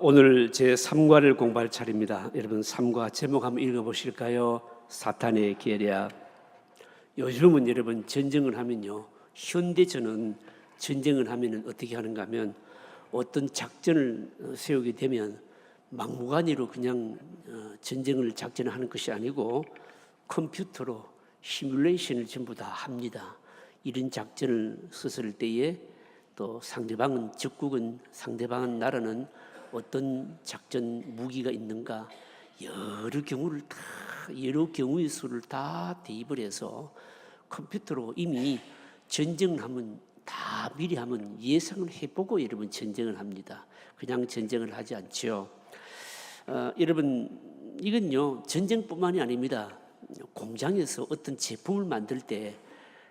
오늘 제 3과를 공부할 차례입니다. 여러분 3과 제목 한번 읽어보실까요? 사탄의 계략. 요즘은 여러분 전쟁을 하면요, 현대전은 전쟁을 하면 어떻게 하는가 하면 어떤 작전을 세우게 되면 막무가내로 그냥 전쟁을 작전을 하는 것이 아니고 컴퓨터로 시뮬레이션을 전부 다 합니다. 이런 작전을 썼을 때에 또 상대방은 적국은 상대방은 나라는 어떤 작전 무기가 있는가 여러 경우의 수를 다 대입을 해서 컴퓨터로 이미 전쟁을 하면 다 미리 하면 예상을 해보고 여러분 전쟁을 합니다. 그냥 전쟁을 하지 않죠. 여러분 이건요 전쟁뿐만이 아닙니다. 공장에서 어떤 제품을 만들 때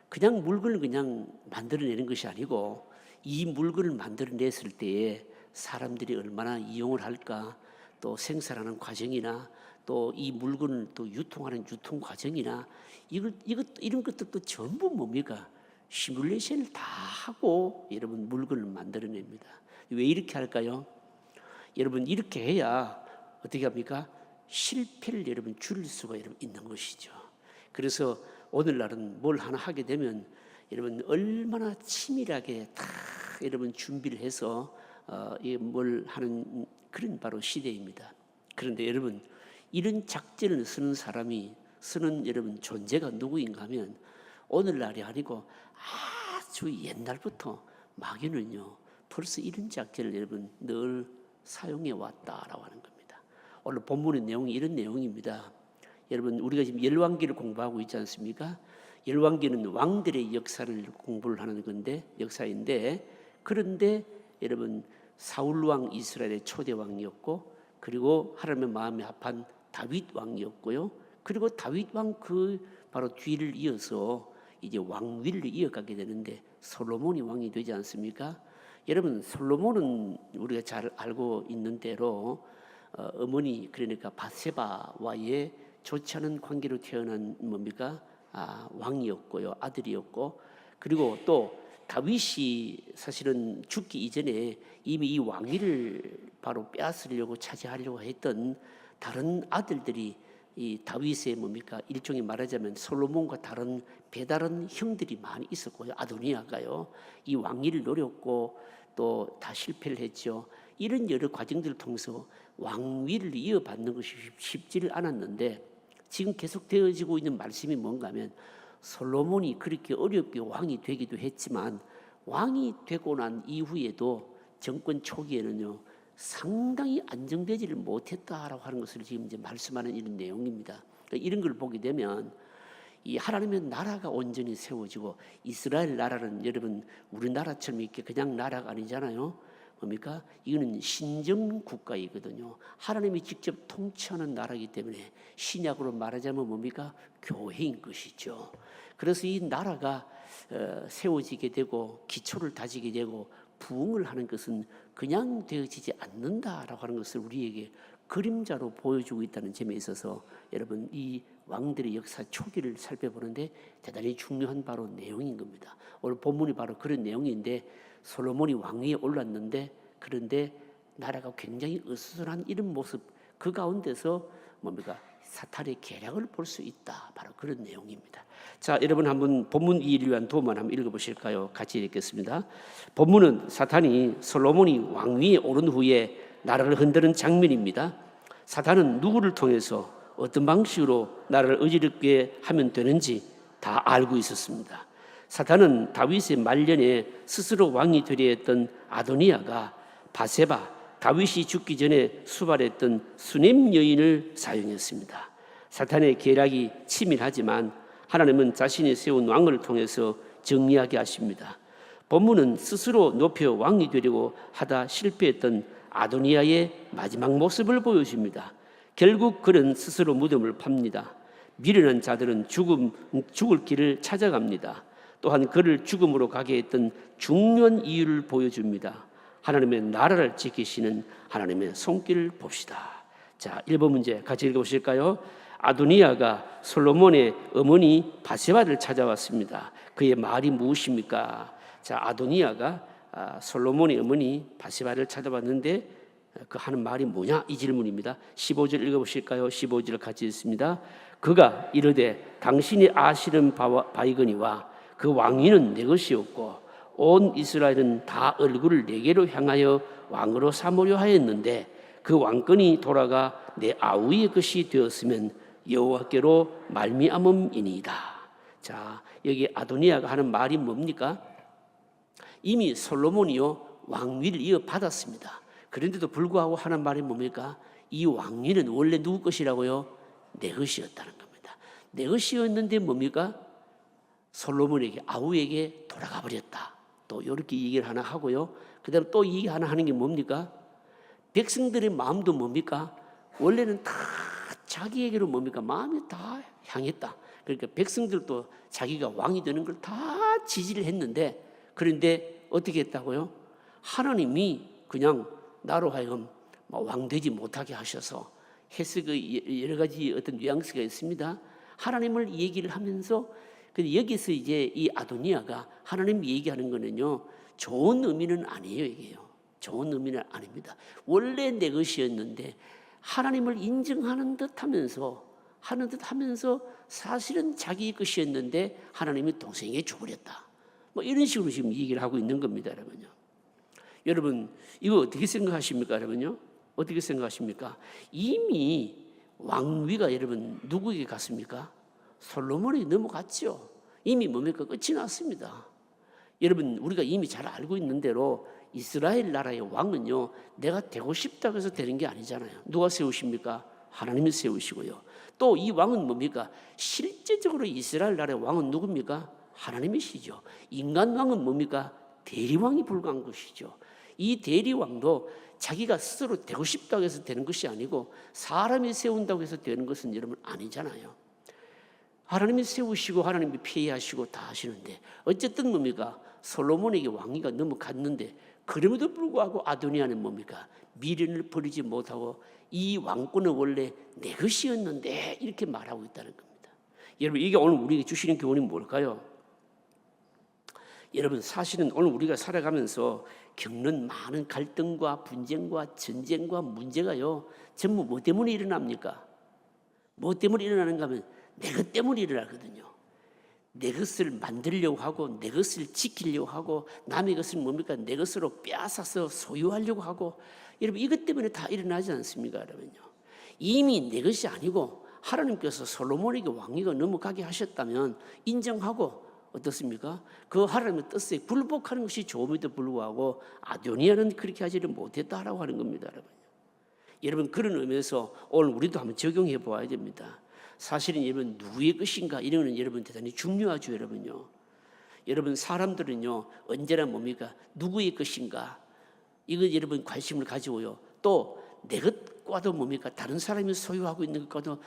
그냥 물건을 그냥 만들어내는 것이 아니고 이 물건을 만들어냈을 때에 사람들이 얼마나 이용을 할까, 또 생산하는 과정이나 또 이 물건을 또 유통하는 유통 과정이나 이런 것들도 전부 뭡니까? 시뮬레이션을 다 하고 여러분 물건을 만들어냅니다. 왜 이렇게 할까요? 여러분 이렇게 해야 어떻게 합니까? 실패를 여러분 줄일 수가 여러분 있는 것이죠. 그래서 오늘날은 뭘 하나 하게 되면 여러분 얼마나 치밀하게 다 여러분 준비를 해서 뭘 하는 그런 바로 시대입니다. 그런데 여러분 이런 작전을 쓰는 여러분 존재가 누구인가 하면 오늘날이 아니고 아주 옛날부터 마귀는요 벌써 이런 작전을 여러분 늘 사용해 왔다라고 하는 겁니다. 오늘 본문의 내용이 이런 내용입니다. 여러분 우리가 지금 열왕기를 공부하고 있지 않습니까? 열왕기는 왕들의 역사를 공부를 하는 건데 역사인데, 그런데 여러분 사울 왕 이스라엘의 초대 왕이었고, 그리고 하나님의 마음에 합한 다윗 왕이었고요. 그리고 다윗 왕 그 바로 뒤를 이어서 이제 왕위를 이어가게 되는데 솔로몬이 왕이 되지 않습니까? 여러분 솔로몬은 우리가 잘 알고 있는 대로 어머니 그러니까 밧세바와의 좋지 않은 관계로 태어난 뭡니까? 왕이었고요, 아들이었고, 그리고 또 다윗이 사실은 죽기 이전에 이미 이 왕위를 바로 빼앗으려고 차지하려고 했던 다른 아들들이 이 다윗의 뭡니까? 일종의 말하자면 솔로몬과 다른 배다른 형들이 많이 있었고요. 아도니아가요. 이 왕위를 노렸고 또 다 실패를 했죠. 이런 여러 과정들을 통해서 왕위를 이어받는 것이 쉽지를 않았는데 지금 계속 되어지고 있는 말씀이 뭔가 하면 솔로몬이 그렇게 어렵게 왕이 되기도 했지만 왕이 되고 난 이후에도 정권 초기에는요 상당히 안정되지를 못했다라고 하는 것을 지금 이제 말씀하는 이런 내용입니다. 그러니까 이런 걸 보게 되면 이 하나님의 나라가 온전히 세워지고, 이스라엘 나라는 여러분 우리나라처럼 이렇게 그냥 나라가 아니잖아요. 뭡니까? 이거는 신정 국가이거든요. 하나님이 직접 통치하는 나라이기 때문에 신약으로 말하자면 뭡니까? 교회인 것이죠. 그래서 이 나라가 세워지게 되고 기초를 다지게 되고 부흥을 하는 것은 그냥 되어지지 않는다라고 하는 것을 우리에게 그림자로 보여주고 있다는 점에 있어서 여러분 이 왕들의 역사 초기를 살펴보는데 대단히 중요한 바로 내용인 겁니다. 오늘 본문이 바로 그런 내용인데 솔로몬이 왕위에 올랐는데 그런데 나라가 굉장히 어수선한 이런 모습, 그 가운데서 뭡니까? 사탄의 계략을 볼 수 있다. 바로 그런 내용입니다. 자, 여러분 한번 본문 이해를 위한 도만 한번 읽어보실까요? 같이 읽겠습니다. 본문은 사탄이 솔로몬이 왕위에 오른 후에 나라를 흔드는 장면입니다. 사탄은 누구를 통해서 어떤 방식으로 나라를 어지럽게 하면 되는지 다 알고 있었습니다. 사탄은 다윗의 말년에 스스로 왕이 되려 했던 아도니아가 밧세바, 다윗이 죽기 전에 수발했던 수넴 여인을 사용했습니다. 사탄의 계략이 치밀하지만 하나님은 자신이 세운 왕을 통해서 정리하게 하십니다. 본문은 스스로 높여 왕이 되려고 하다 실패했던 아도니아의 마지막 모습을 보여줍니다. 결국 그는 스스로 무덤을 팝니다. 미련한 자들은 죽을 길을 찾아갑니다. 또한 그를 죽음으로 가게 했던 중요한 이유를 보여줍니다. 하나님의 나라를 지키시는 하나님의 손길을 봅시다. 자, 1번 문제 같이 읽어보실까요? 아도니아가 솔로몬의 어머니 밧세바를 찾아왔습니다. 그의 말이 무엇입니까? 자, 아도니아가 솔로몬의 어머니 밧세바를 찾아왔는데 그 하는 말이 뭐냐? 이 질문입니다. 15절 읽어보실까요? 15절 같이 읽습니다. 그가 이르되 당신이 아시는 바이거니와 그 왕위는 내 것이었고 온 이스라엘은 다 얼굴을 내게로 향하여 왕으로 삼으려 하였는데 그 왕권이 돌아가 내 아우의 것이 되었으면 여호와께로 말미암음이니이다. 자, 여기 아도니아가 하는 말이 뭡니까? 이미 솔로몬이요 왕위를 이어받았습니다. 그런데도 불구하고 하는 말이 뭡니까? 이 왕위는 원래 누구 것이라고요? 내 것이었다는 겁니다. 내 것이었는데 뭡니까? 솔로몬에게 아우에게 돌아가 버렸다. 또 이렇게 얘기를 하나 하고요. 그다음 또 얘기 하나 하는 게 뭡니까? 백성들의 마음도 뭡니까? 원래는 다 자기에게로 뭡니까? 마음이 다 향했다. 그러니까 백성들도 자기가 왕이 되는 걸 다 지지를 했는데, 그런데 어떻게 했다고요? 하나님이 그냥 나로 하여금 왕 되지 못하게 하셔서 해석의 여러 가지 어떤 뉘앙스가 있습니다. 하나님을 얘기를 하면서 여기서 이제 이 아도니아가 하나님 얘기하는 거는요 좋은 의미는 아니에요. 이게요 좋은 의미는 아닙니다. 원래 내 것이었는데 하나님을 인정하는 듯하면서 사실은 자기 것이었는데 하나님이 동생에게 줘버렸다. 뭐 이런 식으로 지금 얘기를 하고 있는 겁니다, 여러분요. 여러분 이거 어떻게 생각하십니까, 여러분요? 어떻게 생각하십니까? 이미 왕위가 여러분 누구에게 갔습니까? 솔로몬이 넘어갔죠. 이미 뭡니까? 끝이 났습니다. 여러분 우리가 이미 잘 알고 있는 대로 이스라엘 나라의 왕은요 내가 되고 싶다고 해서 되는 게 아니잖아요. 누가 세우십니까? 하나님이 세우시고요. 또 이 왕은 뭡니까? 실제적으로 이스라엘 나라의 왕은 누굽니까? 하나님이시죠. 인간 왕은 뭡니까? 대리왕이 불과한 것이죠. 이 대리왕도 자기가 스스로 되고 싶다고 해서 되는 것이 아니고 사람이 세운다고 해서 되는 것은 여러분 아니잖아요. 하나님이 세우시고 하나님이 폐위하시고 다 하시는데 어쨌든 뭡니까? 솔로몬에게 왕위가 넘어갔는데 그럼에도 불구하고 아도니아는 뭡니까? 미련을 버리지 못하고 이 왕권은 원래 내 것이었는데 이렇게 말하고 있다는 겁니다. 여러분 이게 오늘 우리에게 주시는 교훈이 뭘까요? 여러분 사실은 오늘 우리가 살아가면서 겪는 많은 갈등과 분쟁과 전쟁과 문제가요 전부 뭐 때문에 일어납니까? 뭐 때문에 일어나는가 하면 내 것 때문에 일어나거든요. 내 것을 만들려고 하고 내 것을 지키려고 하고 남의 것을 뭡니까? 내 것으로 빼앗아서 소유하려고 하고 여러분 이것 때문에 다 일어나지 않습니까? 여러분요. 이미 내 것이 아니고 하나님께서 솔로몬에게 왕위가 넘어가게 하셨다면 인정하고 어떻습니까? 그 하나님의 뜻에 굴복하는 것이 좋음에도 불구하고 아도니아는 그렇게 하지를 못했다라고 하는 겁니다. 여러분 그런 의미에서 오늘 우리도 한번 적용해 보아야 됩니다. 사실은 여러분 누구의 것인가 이런 건 여러분 대단히 중요하죠. 여러분요. 여러분 사람들은요 언제나 뭡니까? 누구의 것인가 이거 여러분 관심을 가지고요. 또 내 것과도 뭡니까? 다른 사람이 소유하고 있는 것과도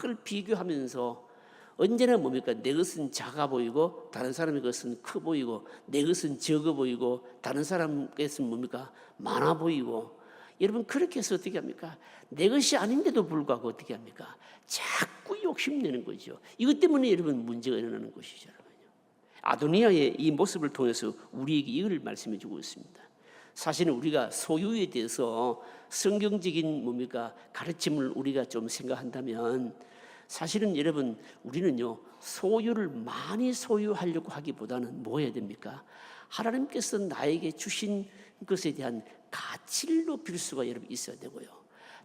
늘 비교하면서 언제나 뭡니까? 내 것은 작아 보이고 다른 사람의 것은 커 보이고 내 것은 적어 보이고 다른 사람의 것은 뭡니까? 많아 보이고 여러분 그렇게 해서 어떻게 합니까? 내 것이 아닌데도 불구하고 어떻게 합니까? 자꾸 욕심내는 거죠. 이것 때문에 여러분 문제가 일어나는 것이죠. 아도니아의 이 모습을 통해서 우리에게 이걸 말씀해 주고 있습니다. 사실은 우리가 소유에 대해서 성경적인 뭡니까? 가르침을 우리가 좀 생각한다면 사실은 여러분 우리는요 소유를 많이 소유하려고 하기보다는 뭐 해야 됩니까? 하나님께서 나에게 주신 것에 대한 가치를 높일 수가 여러분 있어야 되고요.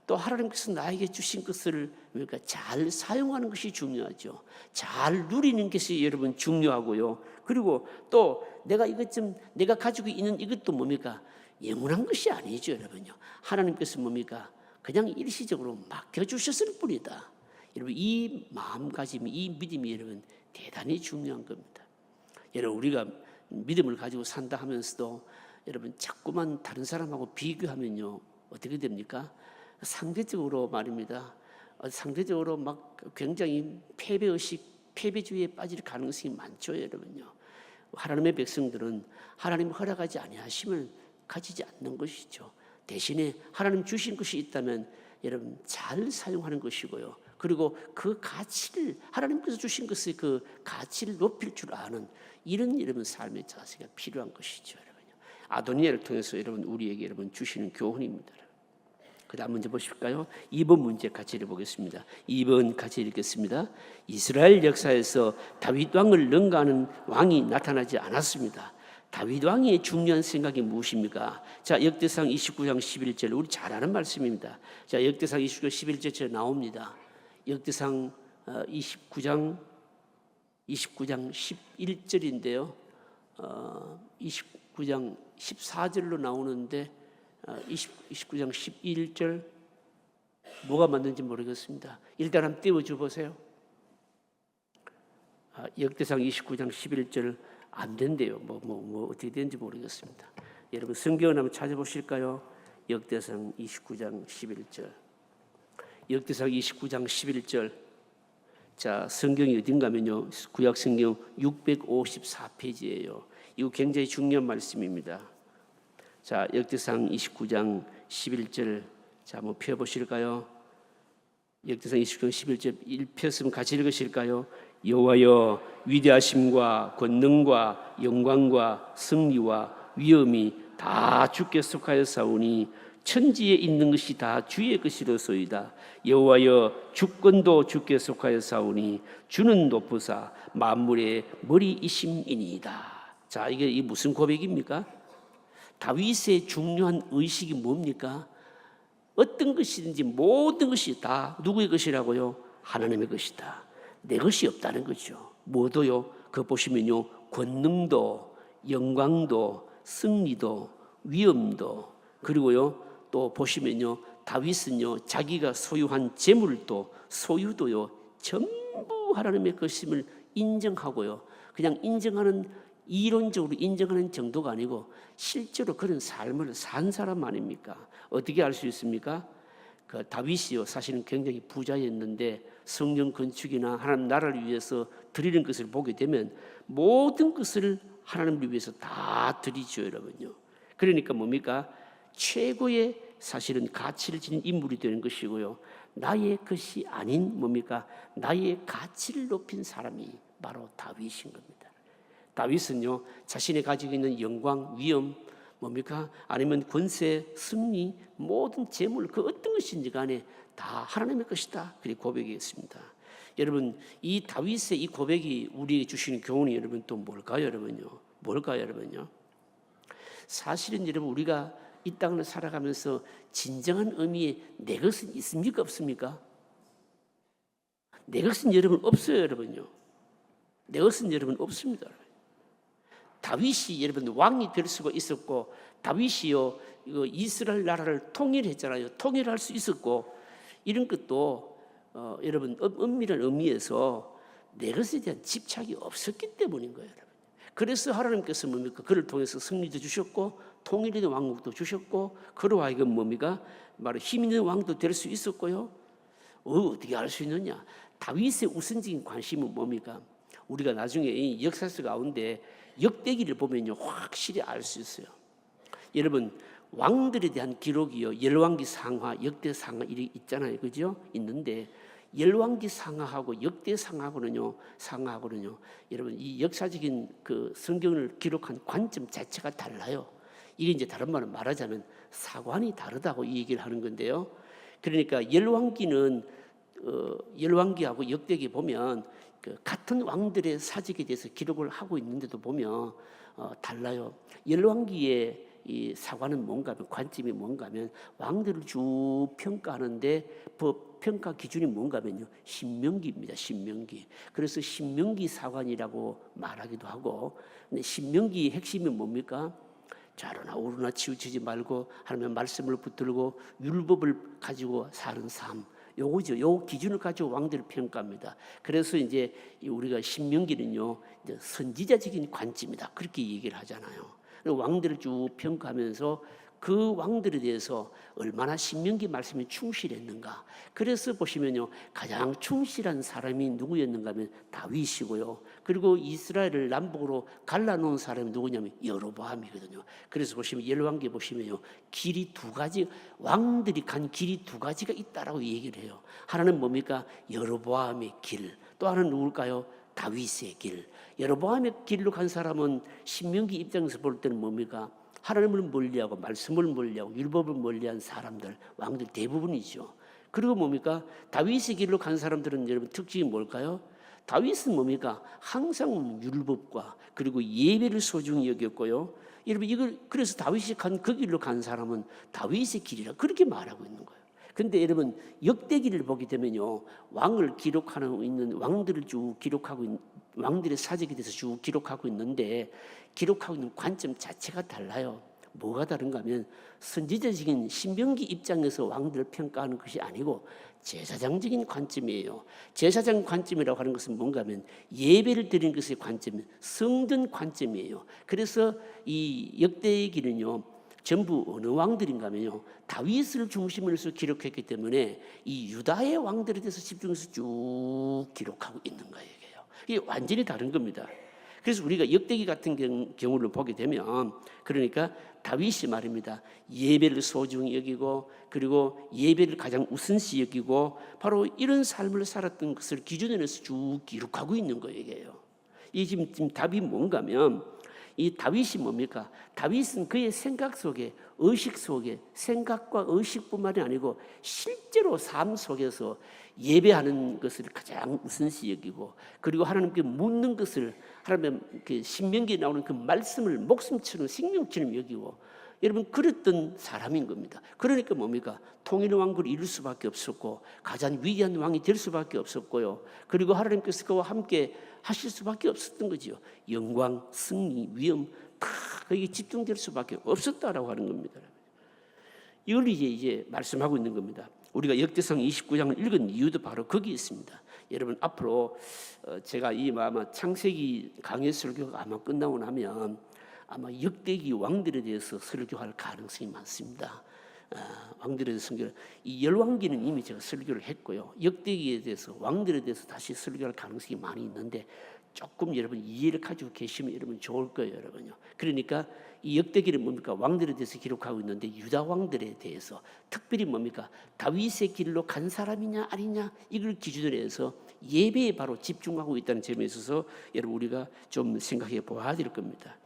또 하나님께서 나에게 주신 것을 그러니까 잘 사용하는 것이 중요하죠. 잘 누리는 것이 여러분 중요하고요. 그리고 또 내가 가지고 있는 이것도 뭡니까? 영원한 것이 아니죠, 여러분요. 하나님께서 뭡니까? 그냥 일시적으로 맡겨주셨을 뿐이다. 여러분 이 마음가짐이 이 믿음이 여러분 대단히 중요한 겁니다. 여러분 우리가 믿음을 가지고 산다 하면서도 여러분 자꾸만 다른 사람하고 비교하면요 어떻게 됩니까? 상대적으로 말입니다. 상대적으로 막 굉장히 패배의식, 패배주의에 빠질 가능성이 많죠, 여러분요. 하나님의 백성들은 하나님 허락하지 아니하심을 가지지 않는 것이죠. 대신에 하나님 주신 것이 있다면 여러분 잘 사용하는 것이고요. 그리고 그 가치를 하나님께서 주신 것의 그 가치를 높일 줄 아는 이런 여러분 삶의 자세가 필요한 것이죠, 여러분요. 아도니아를 통해서 여러분 우리에게 여러분 주시는 교훈입니다. 그다음 문제 보실까요? 2번 문제 같이 읽어보겠습니다. 2번 같이 읽겠습니다. 이스라엘 역사에서 다윗 왕을 능가하는 왕이 나타나지 않았습니다. 다윗 왕의 중요한 생각이 무엇입니까? 자, 역대상 29장 11절, 우리 잘 아는 말씀입니다. 자, 역대상 29장 11절 나옵니다. 역대상 29장 11절인데요. 29장 14절로 나오는데 29장 11절 뭐가 맞는지 모르겠습니다. 일단 한번 띄워줘 보세요. 역대상 29장 11절 안 된대요. 뭐 어떻게 되는지 모르겠습니다. 여러분 성경을 한번 찾아보실까요? 역대상 29장 11절. 역대상 29장 11절. 자, 성경이 어딘가면요. 구약 성경 654페이지예요. 이거 굉장히 중요한 말씀입니다. 자, 역대상 29장 11절. 자, 한번 펴 보실까요? 역대상 29장 11절 폈으면 같이 읽으실까요? 여호와여, 위대하심과 권능과 영광과 승리와 위엄이 다 주께 속하였사오니 천지에 있는 것이 다 주의 것이로소이다. 여호와여, 주권도 주께 속하였사오니 주는 높으사 만물의 머리이심이니이다. 자, 이게 무슨 고백입니까? 다윗의 중요한 의식이 뭡니까? 어떤 것이든지 모든 것이 다 누구의 것이라고요? 하나님의 것이다. 내 것이 없다는 거죠. 뭐도요? 그거 보시면요, 권능도, 영광도, 승리도, 위엄도, 그리고요, 또 보시면요, 다윗은요, 자기가 소유한 재물도, 소유도요, 전부 하나님의 것임을 인정하고요. 그냥 인정하는, 이론적으로 인정하는 정도가 아니고 실제로 그런 삶을 산 사람 아닙니까? 어떻게 알 수 있습니까? 그 다윗이요, 사실은 굉장히 부자였는데 성령 건축이나 하나님 나라를 위해서 드리는 것을 보게 되면 모든 것을 하나님을 위해서 다 드리죠, 여러분요. 그러니까 뭡니까? 최고의 사실은 가치를 지닌 인물이 되는 것이고요. 나의 것이 아닌 뭡니까? 나의 가치를 높인 사람이 바로 다윗인 겁니다. 다윗은요, 자신이 가지고 있는 영광, 위엄, 뭡니까? 아니면 권세, 승리, 모든 재물, 그 어떤 것인지 간에 다 하나님의 것이다. 그렇게 고백했습니다. 여러분, 이 다윗의 이 고백이 우리에게 주시는 교훈이 여러분 또 뭘까요, 여러분요? 뭘까요, 여러분요? 사실은 여러분, 우리가 이 땅을 살아가면서 진정한 의미의 내 것은 있습니까, 없습니까? 내 것은 여러분 없어요, 여러분요. 내 것은 여러분 없습니다. 다윗이 여러분 왕이 될 수가 있었고, 다윗이요 이거 이스라엘 나라를 통일했잖아요. 통일할 수 있었고, 이런 것도 여러분 엄밀한 의미에서 내 것에 대한 집착이 없었기 때문인 거예요, 여러분. 그래서 하나님께서 뭡니까? 그를 통해서 승리도 주셨고, 통일의 왕국도 주셨고, 그로 하여금 뭡니까? 바로 힘 있는 왕도 될 수 있었고요. 어떻게 알 수 있느냐? 다윗의 우선적인 관심은 뭡니까? 우리가 나중에 이 역사 속 가운데 역대기를 보면요, 확실히 알 수 있어요. 여러분, 왕들에 대한 기록이요, 열왕기 상하, 역대 상하 이렇게 있잖아요, 그죠? 있는데 열왕기 상하하고 역대 상하고는요, 여러분 이 역사적인 그 성경을 기록한 관점 자체가 달라요. 이게 이제 다른 말로 말하자면 사관이 다르다고 이 얘기를 하는 건데요. 그러니까 열왕기는 열왕기하고 역대기 보면 그 같은 왕들의 사직에 대해서 기록을 하고 있는데도 보면 달라요. 열왕기의 이 사관은 뭔가 하면, 관점이 뭔가 하면 왕들을 쭉 평가하는데 법 평가 기준이 뭔가 하면요, 신명기입니다. 신명기. 그래서 신명기 사관이라고 말하기도 하고, 근데 신명기의 핵심이 뭡니까? 좌로나 우로나 치우치지 말고 하나님의 말씀을 붙들고 율법을 가지고 사는 삶, 요거죠. 요 기준을 가지고 왕들을 평가합니다. 그래서 이제 우리가 신명기는요, 이제 선지자적인 관점이다, 그렇게 얘기를 하잖아요. 왕들을 쭉 평가하면서 그 왕들에 대해서 얼마나 신명기 말씀에 충실했는가. 그래서 보시면요, 가장 충실한 사람이 누구였는가 하면 다윗이고요. 그리고 이스라엘을 남북으로 갈라놓은 사람이 누구냐면 여로보암이거든요. 그래서 보시면 열왕기 보시면요, 길이 두 가지, 왕들이 간 길이 두 가지가 있다라고 얘기를 해요. 하나는 뭡니까? 여로보암의 길. 또 하나는 누굴까요? 다윗의 길. 여로보암의 길로 간 사람은 신명기 입장에서 볼 때는 뭡니까? 하나님을 멀리하고 말씀을 멀리하고 율법을 멀리한 사람들, 왕들 대부분이죠. 그리고 뭡니까? 다윗의 길로 간 사람들은 여러분 특징이 뭘까요? 다윗은 뭡니까? 항상 율법과 그리고 예배를 소중히 여겼고요. 여러분 이걸 그래서 다윗이 간 그 길로 간 사람은 다윗의 길이라 그렇게 말하고 있는 거예요. 근데 여러분 역대기를 보게 되면요, 왕을 기록하는 있는 왕들을 쭉 기록하고 있는 왕들의 사적에 대해서 쭉 기록하고 있는데 기록하고 있는 관점 자체가 달라요. 뭐가 다른가 하면 선지자적인 신명기 입장에서 왕들을 평가하는 것이 아니고 제사장적인 관점이에요. 제사장 관점이라고 하는 것은 뭔가 하면 예배를 드리는 것의 관점, 성전 관점이에요. 그래서 이 역대기는요 전부 어느 왕들인가 하면요 다윗을 중심으로 해서 기록했기 때문에 이 유다의 왕들에 대해서 집중해서 쭉 기록하고 있는 거예요. 이게 완전히 다른 겁니다. 그래서 우리가 역대기 같은 경우를 보게 되면 그러니까 다윗이 말입니다. 예배를 소중히 여기고 그리고 예배를 가장 우선시 여기고 바로 이런 삶을 살았던 것을 기준으로 해서 쭉 기록하고 있는 거예요. 이 지금 답이 뭔가 하면 이 다윗이 뭡니까? 다윗은 그의 생각 속에 의식 속에 생각과 의식뿐만이 아니고 실제로 삶 속에서 예배하는 것을 가장 우선시 여기고 그리고 하나님께 묻는 것을 하나님의 그 신명기에 나오는 그 말씀을 목숨처럼 생명처럼 여기고 여러분 그랬던 사람인 겁니다. 그러니까 뭡니까? 통일왕국을 이룰 수밖에 없었고 가장 위대한 왕이 될 수밖에 없었고요. 그리고 하나님께서 그와 함께 하실 수밖에 없었던 거죠. 영광, 승리, 위엄 다 거기에 집중될 수밖에 없었다라고 하는 겁니다. 이걸 이제 말씀하고 있는 겁니다. 우리가 역대상 29장을 읽은 이유도 바로 거기에 있습니다. 여러분 앞으로 제가 이 아마 창세기 강해 설교가 아마 끝나고 나면 아마 역대기 왕들에 대해서 설교할 가능성이 많습니다. 왕들에 대해서 설교, 이 열왕기는 이미 제가 설교를 했고요. 역대기에 대해서 왕들에 대해서 다시 설교할 가능성이 많이 있는데 조금 여러분 이해를 가지고 계시면 여러분 좋을 거예요, 여러분요. 그러니까 이 역대기는 뭡니까? 왕들에 대해서 기록하고 있는데 유다 왕들에 대해서 특별히 뭡니까? 다윗의 길로 간 사람이냐 아니냐 이걸 기준으로 해서 예배에 바로 집중하고 있다는 점에 있어서 여러분 우리가 좀 생각해 보아야 될 겁니다.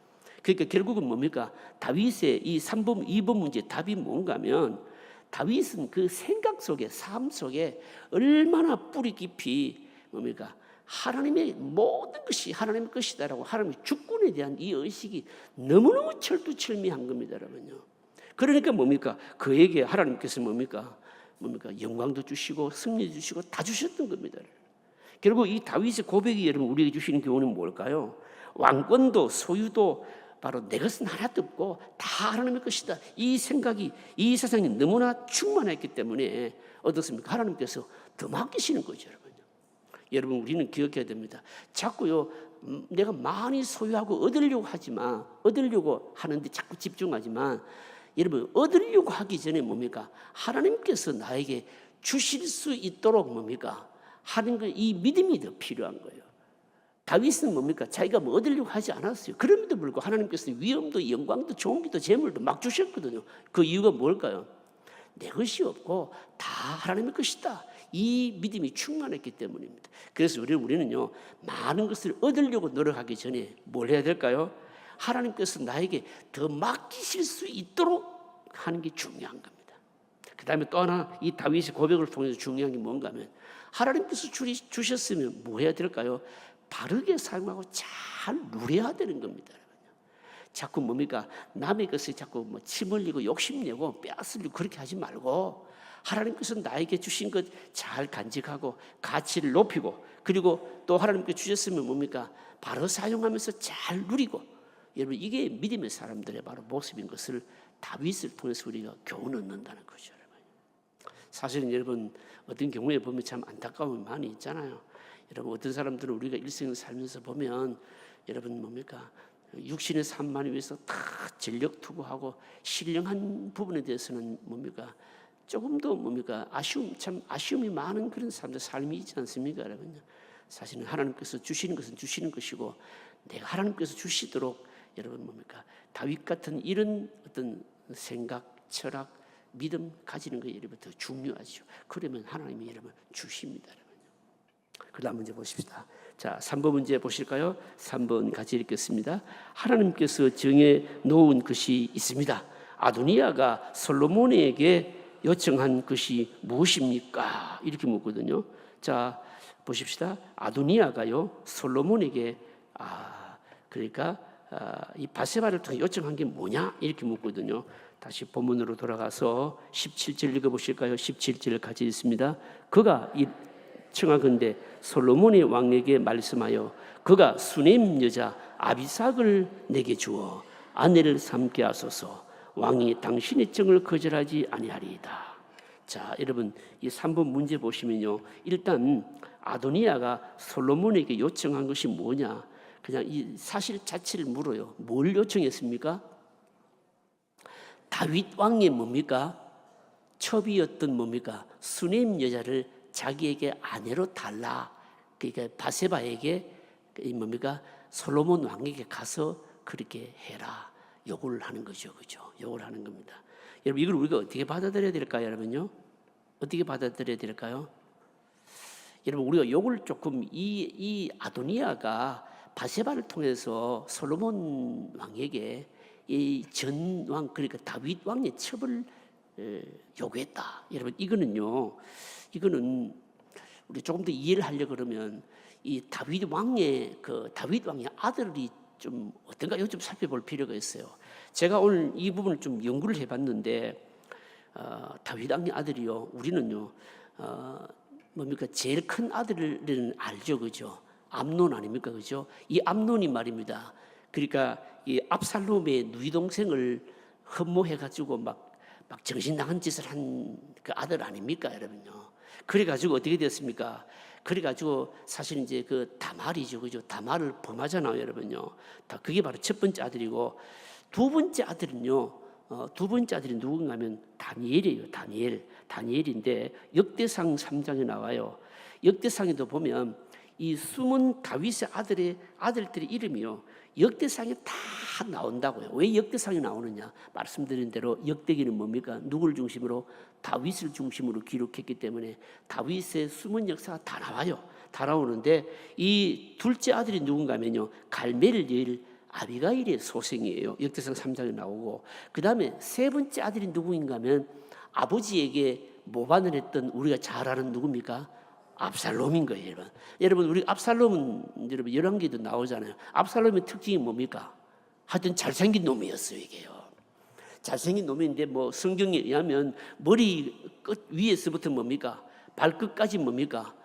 그러니까 결국은 뭡니까? 다윗의 이 3번, 2번 문제 답이 뭔가 하면 다윗은 그 생각 속에 삶 속에 얼마나 뿌리 깊이 뭡니까? 하나님의 모든 것이 하나님의 것이다라고 하나님의 주권에 대한 이 의식이 너무너무 철두철미한 겁니다, 여러분요. 그러니까 뭡니까? 그에게 하나님께서 뭡니까? 영광도 주시고 승리도 주시고 다 주셨던 겁니다. 결국 이 다윗의 고백이 여러분 우리에게 주시는 교훈은 뭘까요? 왕권도 소유도 바로 내 것은 하나도 없고 다 하나님의 것이다. 이 생각이 이 세상에 너무나 충만했기 때문에 어떻습니까? 하나님께서 더 맡기시는 거죠, 여러분. 여러분 우리는 기억해야 됩니다. 자꾸요 내가 많이 소유하고 얻으려고 하는데 자꾸 집중하지만 여러분 얻으려고 하기 전에 뭡니까? 하나님께서 나에게 주실 수 있도록 뭡니까? 하는 거 이 믿음이 더 필요한 거예요. 다윗은 뭡니까? 자기가 뭐 얻으려고 하지 않았어요. 그럼에도 불구하고 하나님께서 위엄도 영광도 좋은 기도 재물도 막 주셨거든요. 그 이유가 뭘까요? 내 것이 없고 다 하나님의 것이다. 이 믿음이 충만했기 때문입니다. 그래서 우리는요 많은 것을 얻으려고 노력하기 전에 뭘 해야 될까요? 하나님께서 나에게 더 맡기실 수 있도록 하는 게 중요한 겁니다. 그 다음에 또 하나 이 다윗의 고백을 통해서 중요한 게 뭔가 하면 하나님께서 주셨으면 뭐 해야 될까요? 바르게 사용하고 잘 누려야 되는 겁니다. 자꾸 뭡니까? 남의 것을 자꾸 침 흘리고 욕심내고 빼앗으려고 그렇게 하지 말고 하나님께서 나에게 주신 것 잘 간직하고 가치를 높이고 그리고 또 하나님께 주셨으면 뭡니까? 바로 사용하면서 잘 누리고 여러분 이게 믿음의 사람들의 바로 모습인 것을 다윗을 통해서 우리가 교훈을 얻는다는 거죠. 사실은 여러분 어떤 경우에 보면 참 안타까움이 많이 있잖아요. 여러분 어떤 사람들은 우리가 일생을 살면서 보면 여러분 뭡니까? 육신의 삶만을 위해서 다 전력 투구하고 신령한 부분에 대해서는 뭡니까? 조금 더 뭡니까? 아쉬움이 많은 그런 사람들 삶이 있지 않습니까, 여러분? 사실은 하나님께서 주시는 것은 주시는 것이고 내가 하나님께서 주시도록 여러분 뭡니까? 다윗 같은 이런 어떤 생각, 철학, 믿음 가지는 게 여러분 더 중요하죠. 그러면 하나님이 여러분 주십니다, 여러분. 그다음 문제 보십시다. 자, 3번 문제 보실까요? 3번 같이 읽겠습니다. 하나님께서 정해 놓은 것이 있습니다. 아도니아가 솔로몬에게 요청한 것이 무엇입니까? 이렇게 묻거든요. 자, 보십시다. 아도니아가요 솔로몬에게 그러니까 이 바세바를 통해 요청한 게 뭐냐? 이렇게 묻거든요. 다시 본문으로 돌아가서 17절 읽어보실까요? 17절 같이 읽습니다. 그가 청하건대 솔로몬의 왕에게 말씀하여 그가 수넴 여자 아비삭을 내게 주어 아내를 삼게 하소서. 왕이 당신의 정을 거절하지 아니하리이다. 자, 여러분 이 3번 문제 보시면요, 일단 아도니아가 솔로몬에게 요청한 것이 뭐냐? 그냥 이 사실 자체를 물어요. 뭘 요청했습니까? 다윗 왕의 뭡니까? 첩이었던 뭡니까? 수넴 여자를 자기에게 아내로 달라. 그러니까 바세바에게 뭡니까? 솔로몬 왕에게 가서 그렇게 해라. 요구를 하는 거죠, 그죠? 요구를 하는 겁니다. 여러분 이걸 우리가 어떻게 받아들여야 될까요, 여러분요? 어떻게 받아들여야 될까요? 여러분 우리가 요걸 조금 이 아도니아가 바세바를 통해서 솔로몬 왕에게 이 전왕 그러니까 다윗 왕의 첩을 요구했다. 여러분 이거는 우리 조금 더 이해를 하려고 그러면 이 다윗 왕의 아들이 좀 어떤가 이거 좀 살펴볼 필요가 있어요. 제가 오늘 이 부분을 좀 연구를 해봤는데 다윗 왕의 아들이요, 우리는요 뭡니까 제일 큰 아들은 알죠, 그죠? 암논 아닙니까, 그죠? 이 암논이 말입니다. 그러니까 이 압살롬의 누이 동생을 흠모해가지고 막 정신 나간 짓을 한 그 아들 아닙니까, 여러분요? 그래가지고 어떻게 됐습니까? 그래가지고 사실 이제 그 다말이죠, 그죠? 다말을 범하잖아요, 여러분요. 그게 바로 첫 번째 아들이고 두 번째 아들은요. 두 번째 아들이 누군가 하면 다니엘이에요. 다니엘인데 역대상 3장에 나와요. 역대상에도 보면 이 숨은 다윗의 아들들의 이름이요, 역대상에 다 나온다고요. 왜 역대상에 나오느냐? 말씀드린 대로 역대기는 뭡니까? 누구를 중심으로? 다윗을 중심으로 기록했기 때문에 다윗의 숨은 역사가 다 나와요. 다 나오는데 이 둘째 아들이 누군가 하면요, 갈멜 여인 아비가일의 소생이에요. 역대상 3장에 나오고, 그 다음에 세 번째 아들이 누구인가 하면 아버지에게 모반을 했던 우리가 잘 아는 누굽니까? 압살롬인 거예요, 여러분. 여러분 우리 압살롬은 여러분 열왕기도 나오잖아요. 압살롬의 특징이 뭡니까? 하여튼 잘생긴 놈이었어요, 이게요. 잘생긴 놈인데 뭐 성경에 의하면 머리 끝 위에서부터 뭡니까? 발끝까지 뭡니까?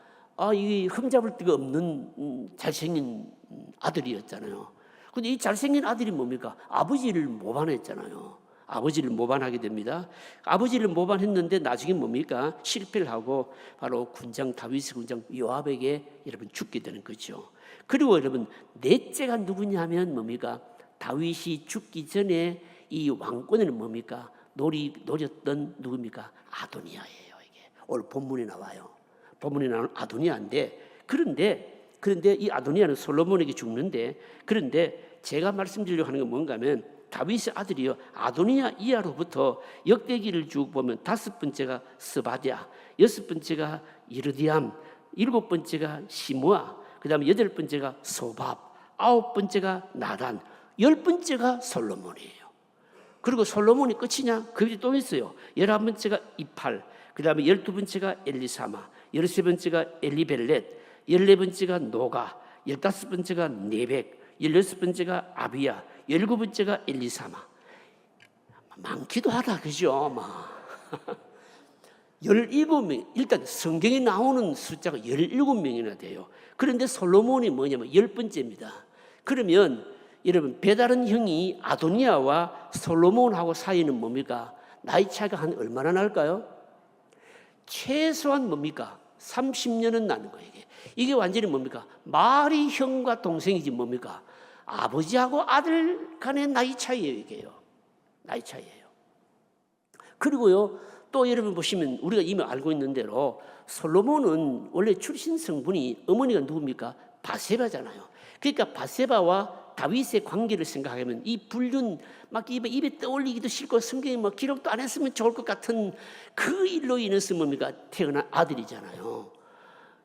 이게 흠잡을 데가 없는 잘생긴 아들이었잖아요. 근데 이 잘생긴 아들이 뭡니까? 아버지를 모반했잖아요. 아버지를 모반하게 됩니다. 아버지를 모반했는데 나중에 뭡니까? 실패를 하고 바로 다윗의 군장 요압에게 여러분 죽게 되는 거죠. 그리고 여러분 넷째가 누구냐 하면 뭡니까? 다윗이 죽기 전에 이 왕권을 뭡니까? 노렸던 누굽니까? 아도니아예요. 이게 오늘 본문에 나와요. 본문에 나오는 아도니아인데 그런데 이 아도니아는 솔로몬에게 죽는데, 그런데 제가 말씀드리려고 하는 건 뭔가 하면 다윗의 아들이요, 아도니아 이하로부터 역대기를 쭉 보면 다섯 번째가 스바랴, 여섯 번째가 이르디암, 일곱 번째가 시므아, 그 다음에 여덟 번째가 소밥, 아홉 번째가 나단, 열 번째가 솔로몬이에요. 그리고 솔로몬이 끝이냐? 그 뒤에 또 있어요. 11번째가 이팔, 그 다음에 12번째가 엘리사마, 13번째가 엘리벨렛, 14번째가 노가, 15번째가 네벡, 16번째가 아비야, 17번째가 엘리사마. 많기도 하다, 그죠? 17명, 일단 성경에 나오는 숫자가 17명이나 돼요. 그런데 솔로몬이 뭐냐면 10번째입니다. 그러면 여러분 배다른 형이 아도니아와 솔로몬하고 사이는 뭡니까? 나이 차이가 한 얼마나 날까요? 최소한 뭡니까? 30년은 나는 거예요. 이게 완전히 뭡니까? 말이 형과 동생이지 뭡니까? 아버지하고 아들 간의 나이 차이예요, 이게요. 나이 차이예요. 그리고요, 또 여러분 보시면 우리가 이미 알고 있는 대로 솔로몬은 원래 출신 성분이 어머니가 누굽니까? 바세바잖아요. 그러니까 바세바와 다윗의 관계를 생각하면 이 불륜 막 입에 떠올리기도 싫고 성경에 뭐 기록도 안 했으면 좋을 것 같은 그 일로 인해서 뭡니까? 태어난 아들이잖아요.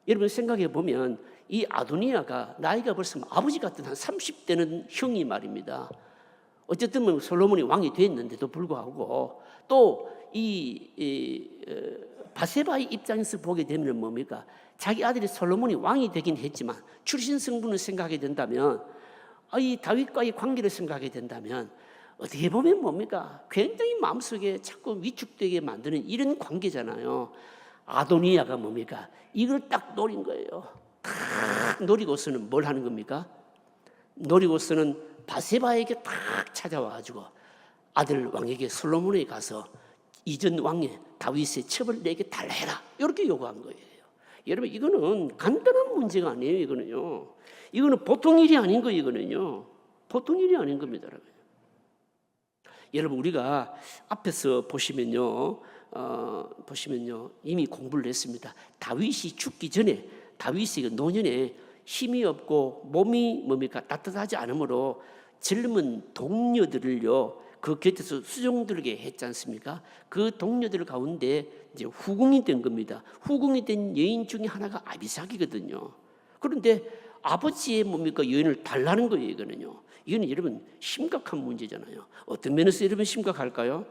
여러분 생각해 보면 이 아도니아가 나이가 벌써 아버지 같은 한 30대는 형이 말입니다. 어쨌든 뭐 솔로몬이 왕이 됐는데도 불구하고 또 이 바세바의 입장에서 보게 되면 뭡니까? 자기 아들이 솔로몬이 왕이 되긴 했지만 출신 성분을 생각하게 된다면 이 다윗과의 관계를 생각하게 된다면 어떻게 보면 뭡니까? 굉장히 마음속에 자꾸 위축되게 만드는 이런 관계잖아요. 아도니아가 뭡니까? 이걸 딱 노린 거예요. 딱 노리고서는 뭘 하는 겁니까? 노리고서는 바세바에게 딱 찾아와가지고 아들 왕에게 솔로몬에게 가서 이전 왕의 다윗의 첩을 내게 달라 해라, 이렇게 요구한 거예요. 여러분, 이거는 간단한 문제가 아니에요. 이거는 보통 일이 아닌 거예요. 이거는요, 보통 일이 아닌 겁니다. 여러분, 우리가 앞에서 보시면요, 이미 공부를 했습니다. 다윗이 죽기 전에 다윗이 노년에 힘이 없고 몸이 뭡니까? 따뜻하지 않으므로 젊은 동료들을요, 그 곁에서 수종들게 했지 않습니까? 그 동료들 가운데 이제 후궁이 된 겁니다. 후궁이 된 여인 중에 하나가 아비삭이거든요. 그런데 아버지의 뭡니까? 여인을 달라는 거예요. 이거는 여러분 심각한 문제잖아요. 어떤 면에서 여러분 심각할까요?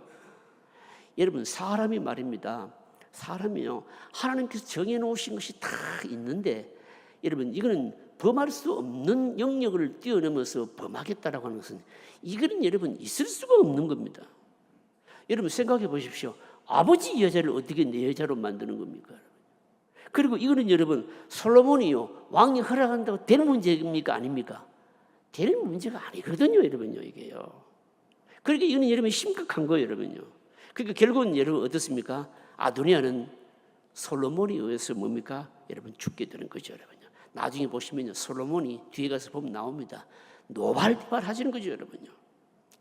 여러분, 사람이 말입니다. 사람이요, 하나님께서 정해놓으신 것이 다 있는데 여러분, 이거는 범할 수 없는 영역을 뛰어넘어서 범하겠다라고 하는 것은 이거는 여러분 있을 수가 없는 겁니다. 여러분 생각해 보십시오. 아버지 여자를 어떻게 내 여자로 만드는 겁니까? 그리고 이거는 여러분 솔로몬이요, 왕이 허락한다고 될 문제입니까? 아닙니까? 될 문제가 아니거든요. 여러분요, 이게요. 그러니까 이거는 여러분 심각한 거예요. 여러분요. 그러니까 결국은 여러분 어떻습니까? 아도니아는 솔로몬에 의해서 뭡니까? 여러분 죽게 되는 거죠. 여러분요. 나중에 보시면요, 솔로몬이 뒤에 가서 보면 나옵니다. 노발대발 하시는 거죠. 여러분요.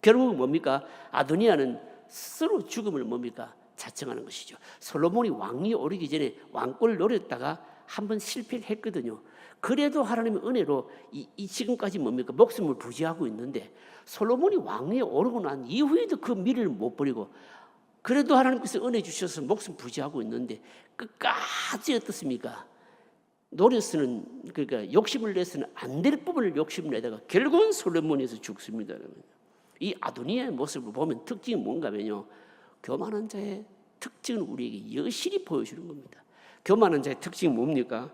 결국은 뭡니까? 아도니아는 스스로 죽음을 뭡니까? 자청하는 것이죠. 솔로몬이 왕위에 오르기 전에 왕권을 노렸다가 한번 실패를 했거든요. 그래도 하나님의 은혜로 이 지금까지 뭡니까? 목숨을 부지하고 있는데 솔로몬이 왕위에 오르고 난 이후에도 그 미래를 못 버리고 그래도 하나님께서 은혜 주셔서 목숨 부지하고 있는데 끝까지 어떻습니까? 노려서는, 그러니까 욕심을 내서는 안 될 부분을 욕심을 내다가 결국은 솔로몬에서 죽습니다. 이 아도니아의 모습을 보면 특징이 뭔가면요, 교만한 자의 특징을 우리에게 여실히 보여주는 겁니다. 교만한 자의 특징이 뭡니까?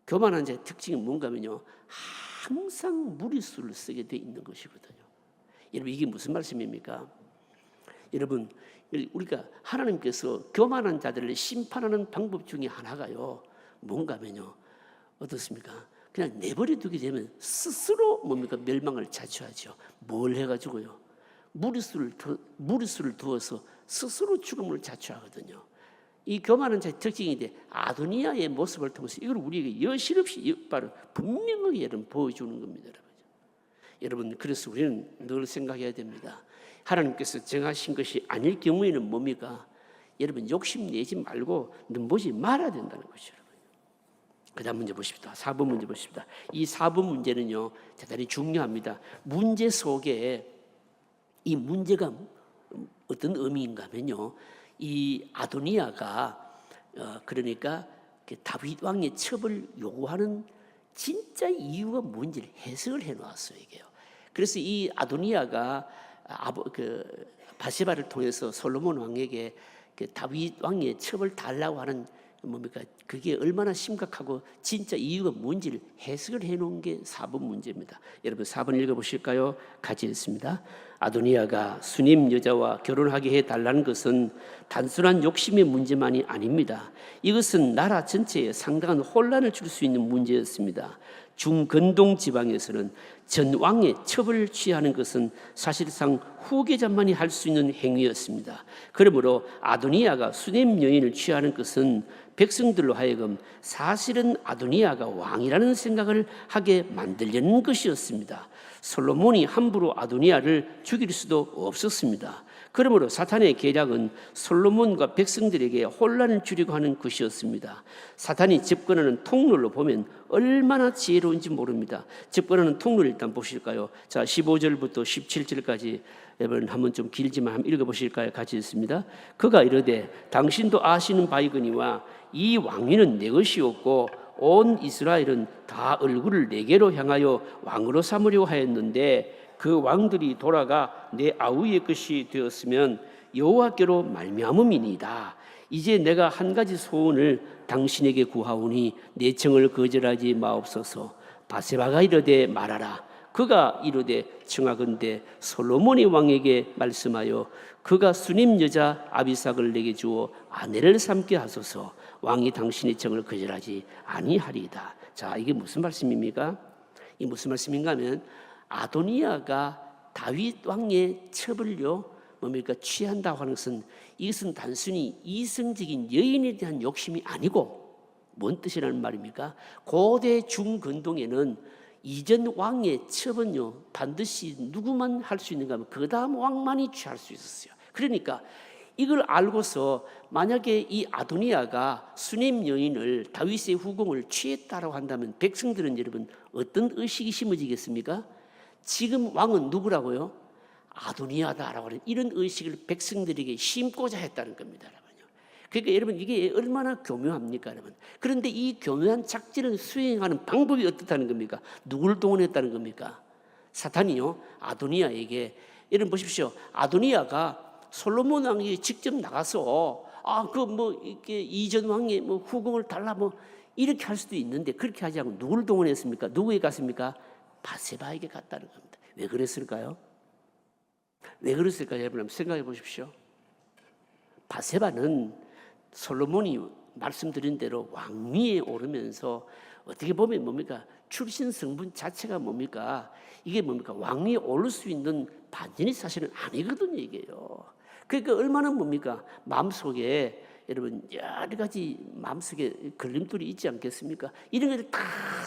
교만한 자의 특징이 뭔가면요, 항상 무리수를 쓰게 돼 있는 것이거든요. 여러분, 이게 무슨 말씀입니까? 여러분, 우리가 하나님께서 교만한 자들을 심판하는 방법 중에 하나가요, 뭔가면요, 어떻습니까? 그냥 내버려 두게 되면 스스로 뭡니까? 멸망을 자초하죠. 뭘 해가지고요? 무리수를 두어서 스스로 죽음을 자초하거든요. 이 교만한 자의 특징인데 아도니아의 모습을 통해서 이걸 우리에게 여실없이 바로 분명하게 여러분 보여주는 겁니다. 여러분, 그래서 우리는 늘 생각해야 됩니다. 하나님께서 정하신 것이 아닐 경우에는 뭡니까? 여러분, 욕심내지 말고 넘보지 말아야 된다는 것이죠. 그 다음 문제 보십시다. 4번 문제 보십시다. 이 4번 문제는요, 대단히 중요합니다. 문제 속에 이 문제가 어떤 의미인가 하면요, 이 아도니아가 그러니까 다윗 왕의 첩을 요구하는 진짜 이유가 뭔지를 해석을 해놓았어요. 이게요. 그래서 이 아도니아가 바세바를 통해서 솔로몬 왕에게 다윗 왕의 첩을 달라고 하는 뭡니까? 그게 얼마나 심각하고 진짜 이유가 뭔지를 해석을 해놓은 게 4번 문제입니다. 여러분 4번 읽어보실까요? 같이 읽습니다. 아도니아가 수님 여자와 결혼하게 해달라는 것은 단순한 욕심의 문제만이 아닙니다. 이것은 나라 전체에 상당한 혼란을 줄 수 있는 문제였습니다. 중근동 지방에서는 전 왕의 첩을 취하는 것은 사실상 후계자만이 할 수 있는 행위였습니다. 그러므로 아도니아가 수냄 여인을 취하는 것은 백성들로 하여금 사실은 아도니아가 왕이라는 생각을 하게 만들려는 것이었습니다. 솔로몬이 함부로 아도니아를 죽일 수도 없었습니다. 그러므로 사탄의 계략은 솔로몬과 백성들에게 혼란을 주려고 하는 것이었습니다. 사탄이 접근하는 통로로 보면 얼마나 지혜로운지 모릅니다. 접근하는 통로를 일단 보실까요? 자, 15절부터 17절까지 여러분 한번 좀 길지만 한번 읽어보실까요? 같이 읽습니다. 그가 이르되 당신도 아시는 바이거니와 이 왕위는 내 것이었고 온 이스라엘은 다 얼굴을 내게로 향하여 왕으로 삼으려고 하였는데 그 왕들이 돌아가 내 아우의 것이 되었으면 여호와께로 말미암음이니이다. 이제 내가 한 가지 소원을 당신에게 구하오니 내 청을 거절하지 마옵소서. 바세바가 이르되 말하라. 그가 이르되 청하건대 솔로몬이 왕에게 말씀하여 그가 수님 여자 아비삭을 내게 주어 아내를 삼게 하소서. 왕이 당신의 청을 거절하지 아니하리이다. 자, 이게 무슨 말씀입니까? 이 무슨 말씀인가 하면 아도니아가 다윗 왕의 첩을요 뭡니까 취한다고 하는 것은 이것은 단순히 이성적인 여인에 대한 욕심이 아니고 뭔 뜻이라는 말입니까? 고대 중근동에는 이전 왕의 첩은요 반드시 누구만 할 수 있는가 하면 그 다음 왕만이 취할 수 있었어요. 그러니까 이걸 알고서 만약에 이 아도니아가 수냄 여인을 다윗의 후궁을 취했다라고 한다면 백성들은 여러분 어떤 의식이 심어지겠습니까? 지금 왕은 누구라고요? 아도니아다라고 하는 이런 의식을 백성들에게 심고자 했다는 겁니다. 그러니까 여러분 이게 얼마나 교묘합니까 여러분? 그런데 이 교묘한 작전을 수행하는 방법이 어떻다는 겁니까? 누구를 동원했다는 겁니까? 사탄이요 아도니아에게 여러분 보십시오. 아도니아가 솔로몬 왕이 직접 나가서 이렇게 이전 왕의 후궁을 달라 이렇게 할 수도 있는데 그렇게 하지 않고 누구를 동원했습니까? 누구에게 갔습니까? 바세바에게 갔다는 겁니다. 왜 그랬을까요? 왜 그랬을까요? 여러분 한번 생각해 보십시오. 바세바는 솔로몬이 말씀드린 대로 왕위에 오르면서 어떻게 보면 뭡니까? 출신 성분 자체가 뭡니까? 이게 뭡니까? 왕위에 오를 수 있는 반전이 사실은 아니거든요, 이게요. 그러니까 얼마나 뭡니까? 마음속에 여러분 여러 가지 마음속에 걸림돌이 있지 않겠습니까? 이런 것을 다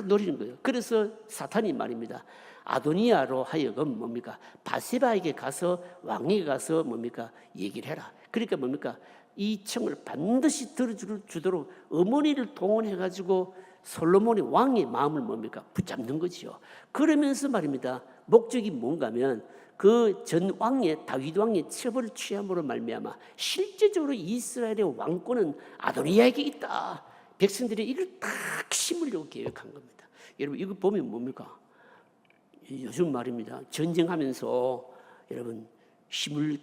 노리는 거예요. 그래서 사탄이 말입니다. 아도니아로 하여금 뭡니까? 바세바에게 가서 왕에게 가서 뭡니까? 얘기를 해라. 그러니까 뭡니까? 이 청을 반드시 들어주도록 어머니를 동원해가지고 솔로몬의 왕의 마음을 뭡니까? 붙잡는 거지요. 그러면서 말입니다. 목적이 뭔가면 그 전 왕의 다윗 왕의 첩을 취함으로 말미암아 실제적으로 이스라엘의 왕권은 아도니아에게 있다. 백성들이 이걸 딱 심으려고 계획한 겁니다. 여러분 이거 보면 뭡니까? 요즘 말입니다. 전쟁하면서 여러분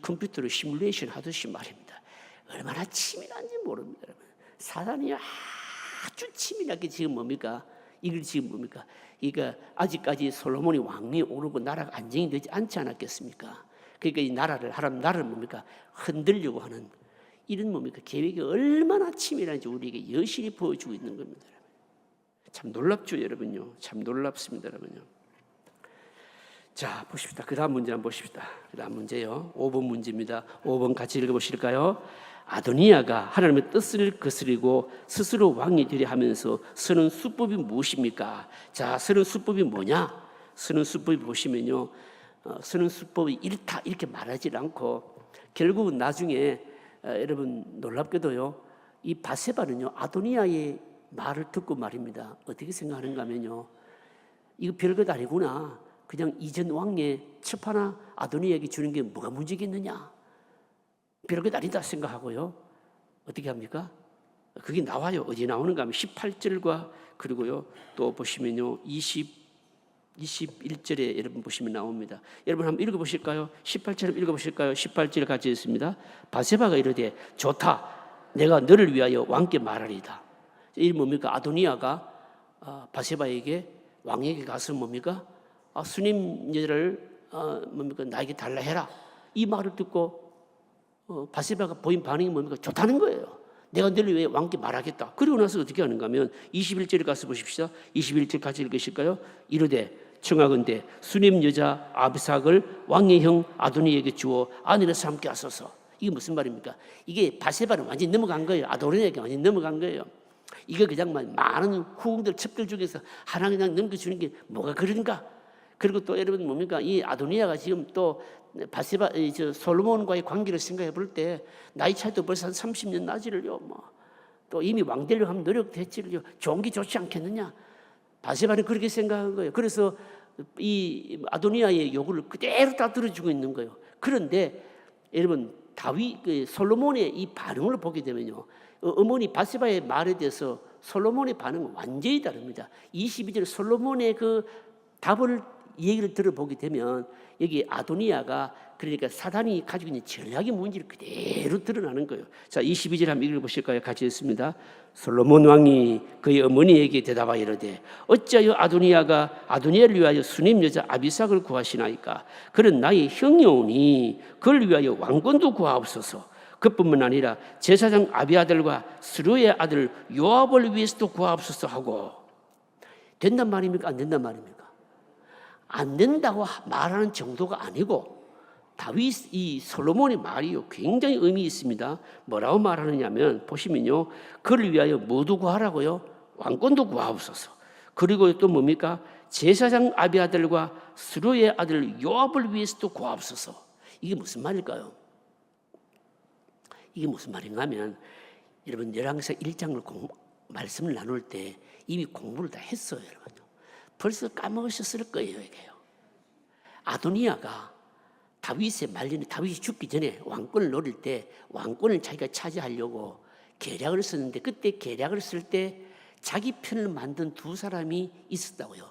컴퓨터로 시뮬레이션 하듯이 말입니다. 얼마나 치밀한지 모릅니다. 여러분. 사단이 아주 치밀하게 지금 뭡니까? 이걸 지금 뭡니까? 그러니까 아직까지 솔로몬이 왕위에 오르고 나라가 안정이 되지 않지 않았겠습니까? 그러니까 이 나라를 뭡니까? 흔들려고 하는 이런 뭡니까? 계획이 얼마나 치밀한지 우리에게 여실히 보여주고 있는 겁니다. 여러분. 참 놀랍죠, 여러분요. 참 놀랍습니다, 여러분요. 자, 보십시다. 그 다음 문제 한번 보십시다. 그 다음 문제요. 5번 문제입니다. 5번 같이 읽어보실까요? 아도니아가 하나님의 뜻을 거스리고 스스로 왕이 되려 하면서 쓰는 수법이 무엇입니까? 자, 쓰는 수법이 뭐냐? 쓰는 수법이 보시면요. 쓰는 수법이 이렇다 이렇게 말하지 않고 결국은 나중에 여러분 놀랍게도요. 이 바세바는요. 아도니아의 말을 듣고 말입니다. 어떻게 생각하는가 하면요. 이거 별것 아니구나. 그냥 이전 왕의 첩 하나 아도니아에게 주는 게 뭐가 문제겠느냐? 별것 아니다 생각하고요. 어떻게 합니까? 그게 나와요. 어디 나오는가 하면 18절과 그리고요. 또 보시면요. 21절에 여러분 보시면 나옵니다. 여러분 한번 읽어보실까요? 18절 읽어보실까요? 18절 같이 있습니다. 바세바가 이르되 좋다. 내가 너를 위하여 왕께 말하리다. 이 뭡니까? 아도니아가 바세바에게 왕에게 가서 뭡니까? 수님 여자를 뭡니까? 나에게 달라 해라. 이 말을 듣고 바세바가 보인 반응이 뭡니까? 좋다는 거예요. 내가 너를 위해 왕께 말하겠다. 그리고 나서 어떻게 하는가 하면 21절에 가서 보십시다. 21절 같이 읽으실까요? 이르되 청하건대 수님 여자 아비삭을 왕의 형 아도니에게 주어 아내를 삼게 하소서. 이게 무슨 말입니까? 이게 바세바는 완전히 넘어간 거예요. 아도니에게 완전히 넘어간 거예요. 이게 그냥 많은 후궁들 첩들 중에서 하나 그냥 넘겨주는 게 뭐가 그런가? 그리고 또 여러분 뭡니까? 이 아도니아가 지금 또 바세바 솔로몬과의 관계를 생각해 볼 때 나이 차이도 벌써 한 30년 나지를요. 또 이미 왕 되려고 하면 노력했지를요. 좋은 게 좋지 않겠느냐? 바세바는 그렇게 생각한 거예요. 그래서 이 아도니아의 요구를 그대로 다 들어주고 있는 거예요. 그런데 여러분 솔로몬의 이 반응을 보게 되면요, 어머니 바세바의 말에 대해서 솔로몬의 반응은 완전히 다릅니다. 22절 솔로몬의 그 답을 얘기를 들어보게 되면 여기 아도니아가 그러니까 사단이 가지고 있는 전략의 문제를 그대로 드러나는 거예요. 자, 22절 한번 읽어보실까요? 같이 읽습니다. 솔로몬 왕이 그의 어머니에게 대답하여 이르되 어찌하여 아도니아를 위하여 수님 여자 아비삭을 구하시나이까? 그는 나의 형이오니 그를 위하여 왕권도 구하옵소서. 그뿐만 아니라 제사장 아비아들과 스루의 아들 요압을 위해서도 구하옵소서 하고. 된단 말입니까? 안 된단 말입니까? 안 된다고 말하는 정도가 아니고 이 솔로몬의 말이요 굉장히 의미 있습니다. 뭐라고 말하느냐면 보시면요, 그를 위하여 뭐도 구하라고요? 왕권도 구하옵소서. 그리고 또 뭡니까? 제사장 아비아들과 스루의 아들 요압을 위해서도 구하옵소서. 이게 무슨 말일까요? 이게 무슨 말인가 하면 여러분 열왕기상 1장을 말씀을 나눌 때 이미 공부를 다 했어요. 여러분 벌써 까먹으셨을 거예요. 이게요. 아도니아가 다윗의 말년에 다윗이 죽기 전에 왕권을 노릴 때 왕권을 자기가 차지하려고 계략을 썼는데 그때 계략을 쓸 때 자기 편을 만든 두 사람이 있었다고요.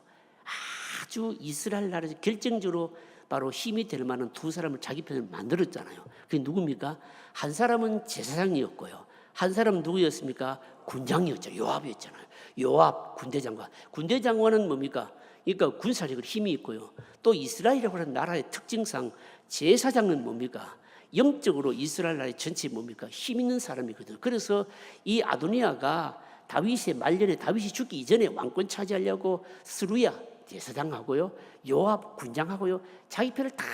아주 이스라엘 나라에서 결정적으로 바로 힘이 될 만한 두 사람을 자기 편을 만들었잖아요. 그게 누굽니까? 한 사람은 제사장이었고요. 한 사람은 누구였습니까? 군장이었죠. 요압이었잖아요. 요압 군대장관. 군대장관은 뭡니까? 그러니까 군사력을 힘이 있고요. 또 이스라엘이라고 하는 나라의 특징상 제사장은 뭡니까? 영적으로 이스라엘 나라의 전체 뭡니까? 힘 있는 사람이거든요. 그래서 이 아도니아가 다윗의 말년에 다윗이 죽기 이전에 왕권 차지하려고 스루야 제사장하고요, 요압 군장하고요, 자기 편을 다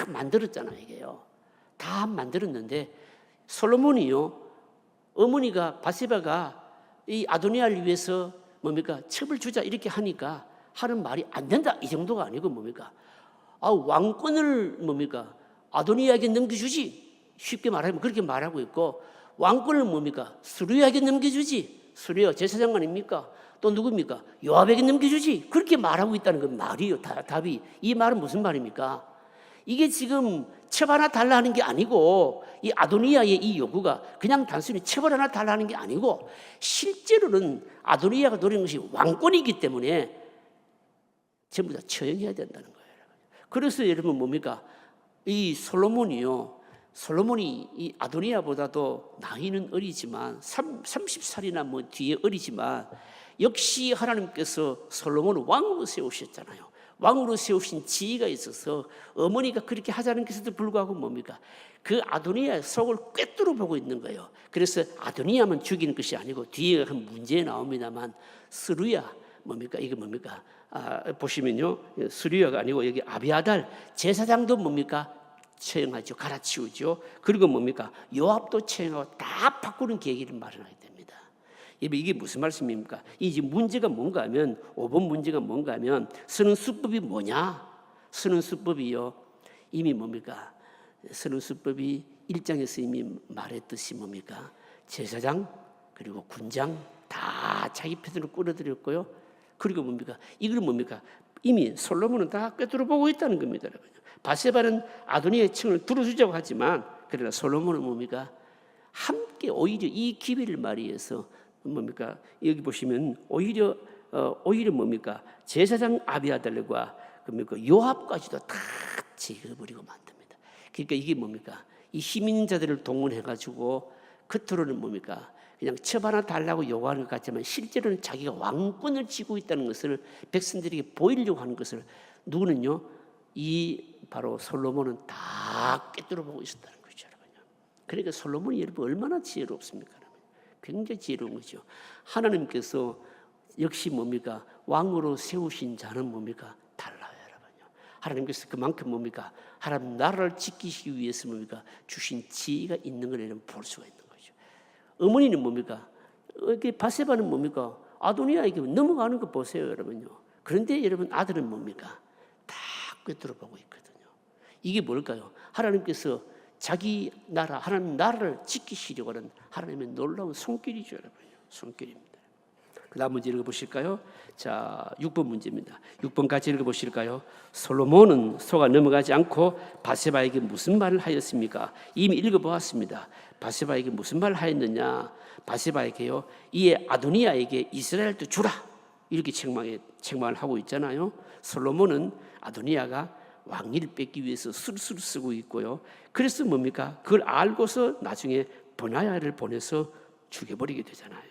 만들었잖아요. 이게요. 다 만들었는데 솔로몬이요, 어머니가 바세바가 이 아도니아를 위해서 뭡니까? 첩을 주자 이렇게 하니까 하는 말이 안 된다 이 정도가 아니고 뭡니까? 왕권을 뭡니까? 아도니아에게 넘겨주지. 쉽게 말하면 그렇게 말하고 있고, 왕권을 뭡니까? 스루야에게 넘겨주지. 스루야 제사장 아닙니까? 또 누굽니까? 요압에게 넘겨주지. 그렇게 말하고 있다는 건 말이에요. 답이. 이 말은 무슨 말입니까? 이게 지금 첩 하나 달라 하는 게 아니고, 이 아도니아의 이 요구가 그냥 단순히 첩을 하나 달라 하는 게 아니고, 실제로는 아도니아가 노리는 것이 왕권이기 때문에 전부 다 처형해야 된다는 거예요. 그래서 여러분 뭡니까? 이 솔로몬이 이 아도니아보다도 나이는 어리지만 30살이나 뭐 뒤에 어리지만 역시 하나님께서 솔로몬을 왕으로 세우셨잖아요. 왕으로 세우신 지위가 있어서 어머니가 그렇게 하자는 것에도 불구하고 뭡니까? 그 아도니아의 속을 꿰뚫어 보고 있는 거예요. 그래서 아도니아만 죽이는 것이 아니고 뒤에 한 문제 나옵니다만 스루야 뭡니까? 이게 뭡니까? 보시면요, 스루야가 아니고 여기 아비아달 제사장도 뭡니까? 처형하죠. 갈아치우죠. 그리고 뭡니까? 요압도 처형하고 다 바꾸는 계기를 마련하게 됩니다. 이게 무슨 말씀입니까? 이제 문제가 뭔가 하면 5번 문제가 뭔가 하면 쓰는 수법이 뭐냐? 쓰는 수법이요. 이미 뭡니까? 쓰는 수법이 1장에서 이미 말했듯이 뭡니까? 제사장 그리고 군장 다 자기 편으로 끌어들였고요. 그리고 뭡니까? 이걸 뭡니까? 이미 솔로몬은 다 꿰뚫어 보고 있다는 겁니다. 여러분. 바세바는 아도니아의 층을 들어주자고 하지만 그러나 솔로몬은 뭡니까? 함께 오히려 이 기회를 말이해서 뭡니까? 여기 보시면 오히려 뭡니까? 제사장 아비아달과 뭡니까? 요압까지도 다 제거버리고 만듭니다. 그러니까 이게 뭡니까? 이 힘 있는 자들을 동원해가지고 겉으로는 뭡니까? 그냥 첩 하나 달라고 요구하는 것 같지만 실제로는 자기가 왕권을 쥐고 있다는 것을 백성들에게 보이려고 하는 것을 누구는요? 이 바로 솔로몬은 다 꿰뚫어 보고 있었다는 거죠, 여러분요. 그러니까 솔로몬이 여러분 얼마나 지혜롭습니까? 굉장히 지혜로운 거죠. 하나님께서 역시 뭡니까? 왕으로 세우신 자는 뭡니까? 달라요, 여러분요. 하나님께서 그만큼 뭡니까? 하나님 나라를 지키시기 위해서 뭡니까? 주신 지혜가 있는 걸 여러분 볼 수가 있는 거죠. 어머니는 뭡니까? 바세바는 뭡니까? 아도니아에게 넘어가는 거 보세요, 여러분요. 그런데 여러분 아들은 뭡니까? 다 꿰뚫어 보고 있거든요. 이게 뭘까요? 하나님께서 자기 나라, 하나님 나라를 지키시려고 하는 하나님의 놀라운 손길이죠, 여러분. 손길입니다. 그 다음 문제 읽어보실까요? 자, 6번 문제입니다. 6번 같이 읽어보실까요? 솔로몬은 속아 넘어가지 않고 바세바에게 무슨 말을 하였습니까? 이미 읽어보았습니다. 바세바에게 무슨 말을 하였느냐? 바세바에게요, 이에 아도니아에게 이스라엘도 주라, 이렇게 책망을 하고 있잖아요. 솔로몬은 아도니아가 왕위를 뺏기 위해서 술술 쓰고 있고요. 그래서 뭡니까? 그걸 알고서 나중에 버나야를 보내서 죽여버리게 되잖아요.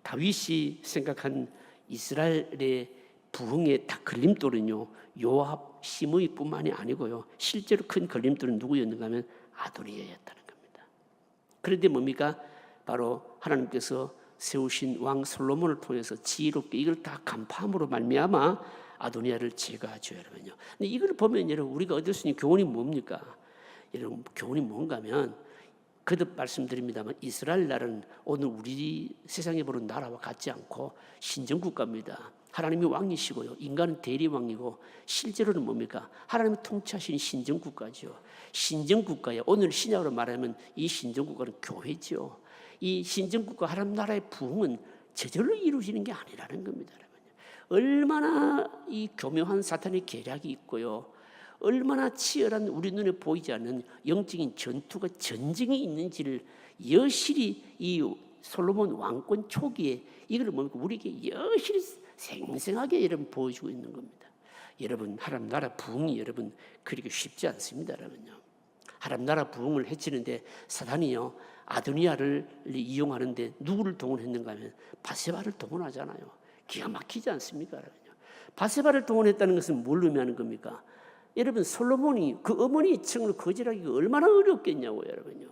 다윗이 생각한 이스라엘의 부흥의 다 걸림돌은요, 요압, 시므이뿐만이 아니고요, 실제로 큰 걸림돌은 누구였는가 하면 아도니아였다는 겁니다. 그런데 뭡니까? 바로 하나님께서 세우신 왕 솔로몬을 통해서 지혜롭게 이걸 다 간파함으로 말미암아 아도니아를 제거하죠, 여러분요. 근데 이걸 보면 여러분, 우리가 얻을 수 있는 교훈이 뭡니까? 여러분, 교훈이 뭔가 하면, 거듭 말씀드립니다만 이스라엘 나라는 오늘 우리 세상에 보는 나라와 같지 않고 신정국가입니다. 하나님이 왕이시고요, 인간은 대리왕이고, 실제로는 뭡니까? 하나님이 통치하시는 신정국가죠. 신정국가에 오늘 신약으로 말하면 이 신정국가는 교회죠. 이 신정국가 하나님 나라의 부흥은 저절로 이루어지는 게 아니라는 겁니다. 얼마나 이 교묘한 사탄의 계략이 있고요, 얼마나 치열한 우리 눈에 보이지 않는 영적인 전투가 전쟁이 있는지를 여실히 이 솔로몬 왕권 초기에 이걸 뭡니까? 우리에게 여실히 생생하게 여러분 보여주고 있는 겁니다. 여러분, 하나님 나라 부흥이 여러분 그렇게 쉽지 않습니다. 여러분요, 하나님 나라 부흥을 해치는데 사단이요, 아도니아를 이용하는데 누구를 동원했는가 하면 바세바를 동원하잖아요. 기가 막히지 않습니까? 여러분요, 바세바를 동원했다는 것은 뭘 의미하는 겁니까? 여러분, 솔로몬이 그 어머니 청을 거절하기가 얼마나 어렵겠냐고요, 여러분요.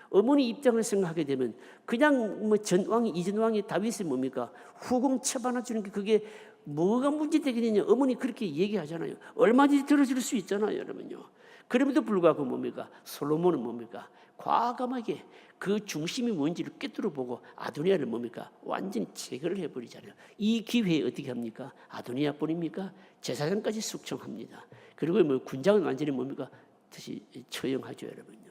어머니 입장을 생각하게 되면 그냥 뭐 전왕이 이전 왕이 다윗이 뭡니까? 후궁 처바나 주는 게 그게 뭐가 문제 되겠느냐? 어머니 그렇게 얘기하잖아요. 얼마든지 들어줄 수 있잖아요, 여러분요. 그럼에도 불구하고 뭡니까? 솔로몬은 뭡니까? 과감하게 그 중심이 뭔지를 꿰뚫어 보고 아도니아를 뭡니까? 완전히 제거를 해버리잖아요. 이 기회에 어떻게 합니까? 아도니아뿐입니까? 제사장까지 숙청합니다. 그리고 뭐 군장은 완전히 뭡니까? 다시 처형하죠, 여러분요.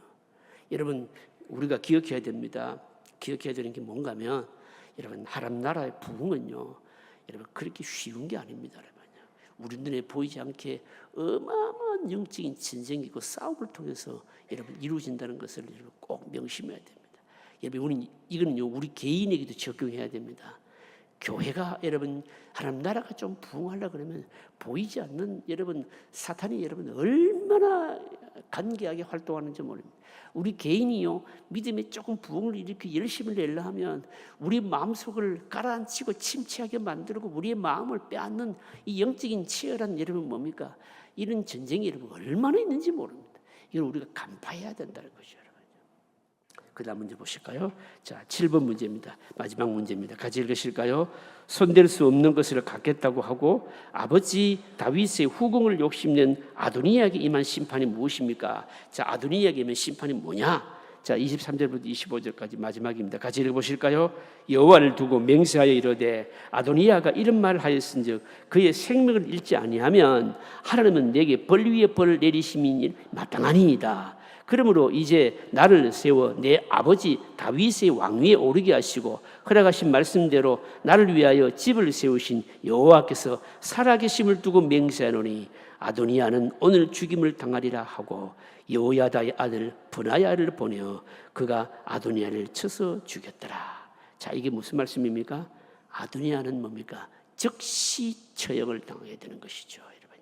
여러분, 우리가 기억해야 됩니다. 기억해야 되는 게 뭔가 하면, 여러분, 하나님 나라의 부흥은요, 여러분 그렇게 쉬운 게 아닙니다, 여러분요. 우리 눈에 보이지 않게 어마어마한 영적인 전쟁이고 싸움을 통해서 여러분 이루어진다는 것을 여러분 꼭 명심해야 됩니다. 여러분, 우리는 이거는요, 우리 개인에게도 적용해야 됩니다. 교회가 여러분 하나님 나라가 좀 부흥하려고 그러면 보이지 않는 여러분 사탄이 여러분 얼마나 간계하게 활동하는지 모릅니다. 우리 개인이요, 믿음에 조금 부흥을 이렇게 열심히 내려 하면 우리 마음속을 가라앉히고 침체하게 만들고 우리의 마음을 빼앗는 이 영적인 치열한 여러분 뭡니까? 이런 전쟁이 여러분 얼마나 있는지 모릅니다. 이걸 우리가 간파해야 된다는 것이죠. 그 다음 문제 보실까요? 자, 7번 문제입니다. 마지막 문제입니다. 같이 읽으실까요? 손댈 수 없는 것을 갖겠다고 하고 아버지 다윗의 후궁을 욕심낸 아도니아에게 임한 심판이 무엇입니까? 자, 아도니아에게 임한 심판이 뭐냐? 자, 23절부터 25절까지 마지막입니다. 같이 읽어보실까요? 여호와를 두고 맹세하여 이르되 아도니아가 이런 말을 하였은즉 그의 생명을 잃지 아니하면 하나님은 내게 벌 위에 벌을 내리심이 마땅하니이다. 그러므로 이제 나를 세워 내 아버지 다윗의 왕위에 오르게 하시고 허락하신 말씀대로 나를 위하여 집을 세우신 여호와께서 살아계심을 두고 맹세하노니 아도니아는 오늘 죽임을 당하리라 하고 여호야다의 아들 브나야를 보내어 그가 아도니아를 쳐서 죽였더라. 자, 이게 무슨 말씀입니까? 아도니아는 뭡니까? 즉시 처형을 당하게 되는 것이죠, 여러분.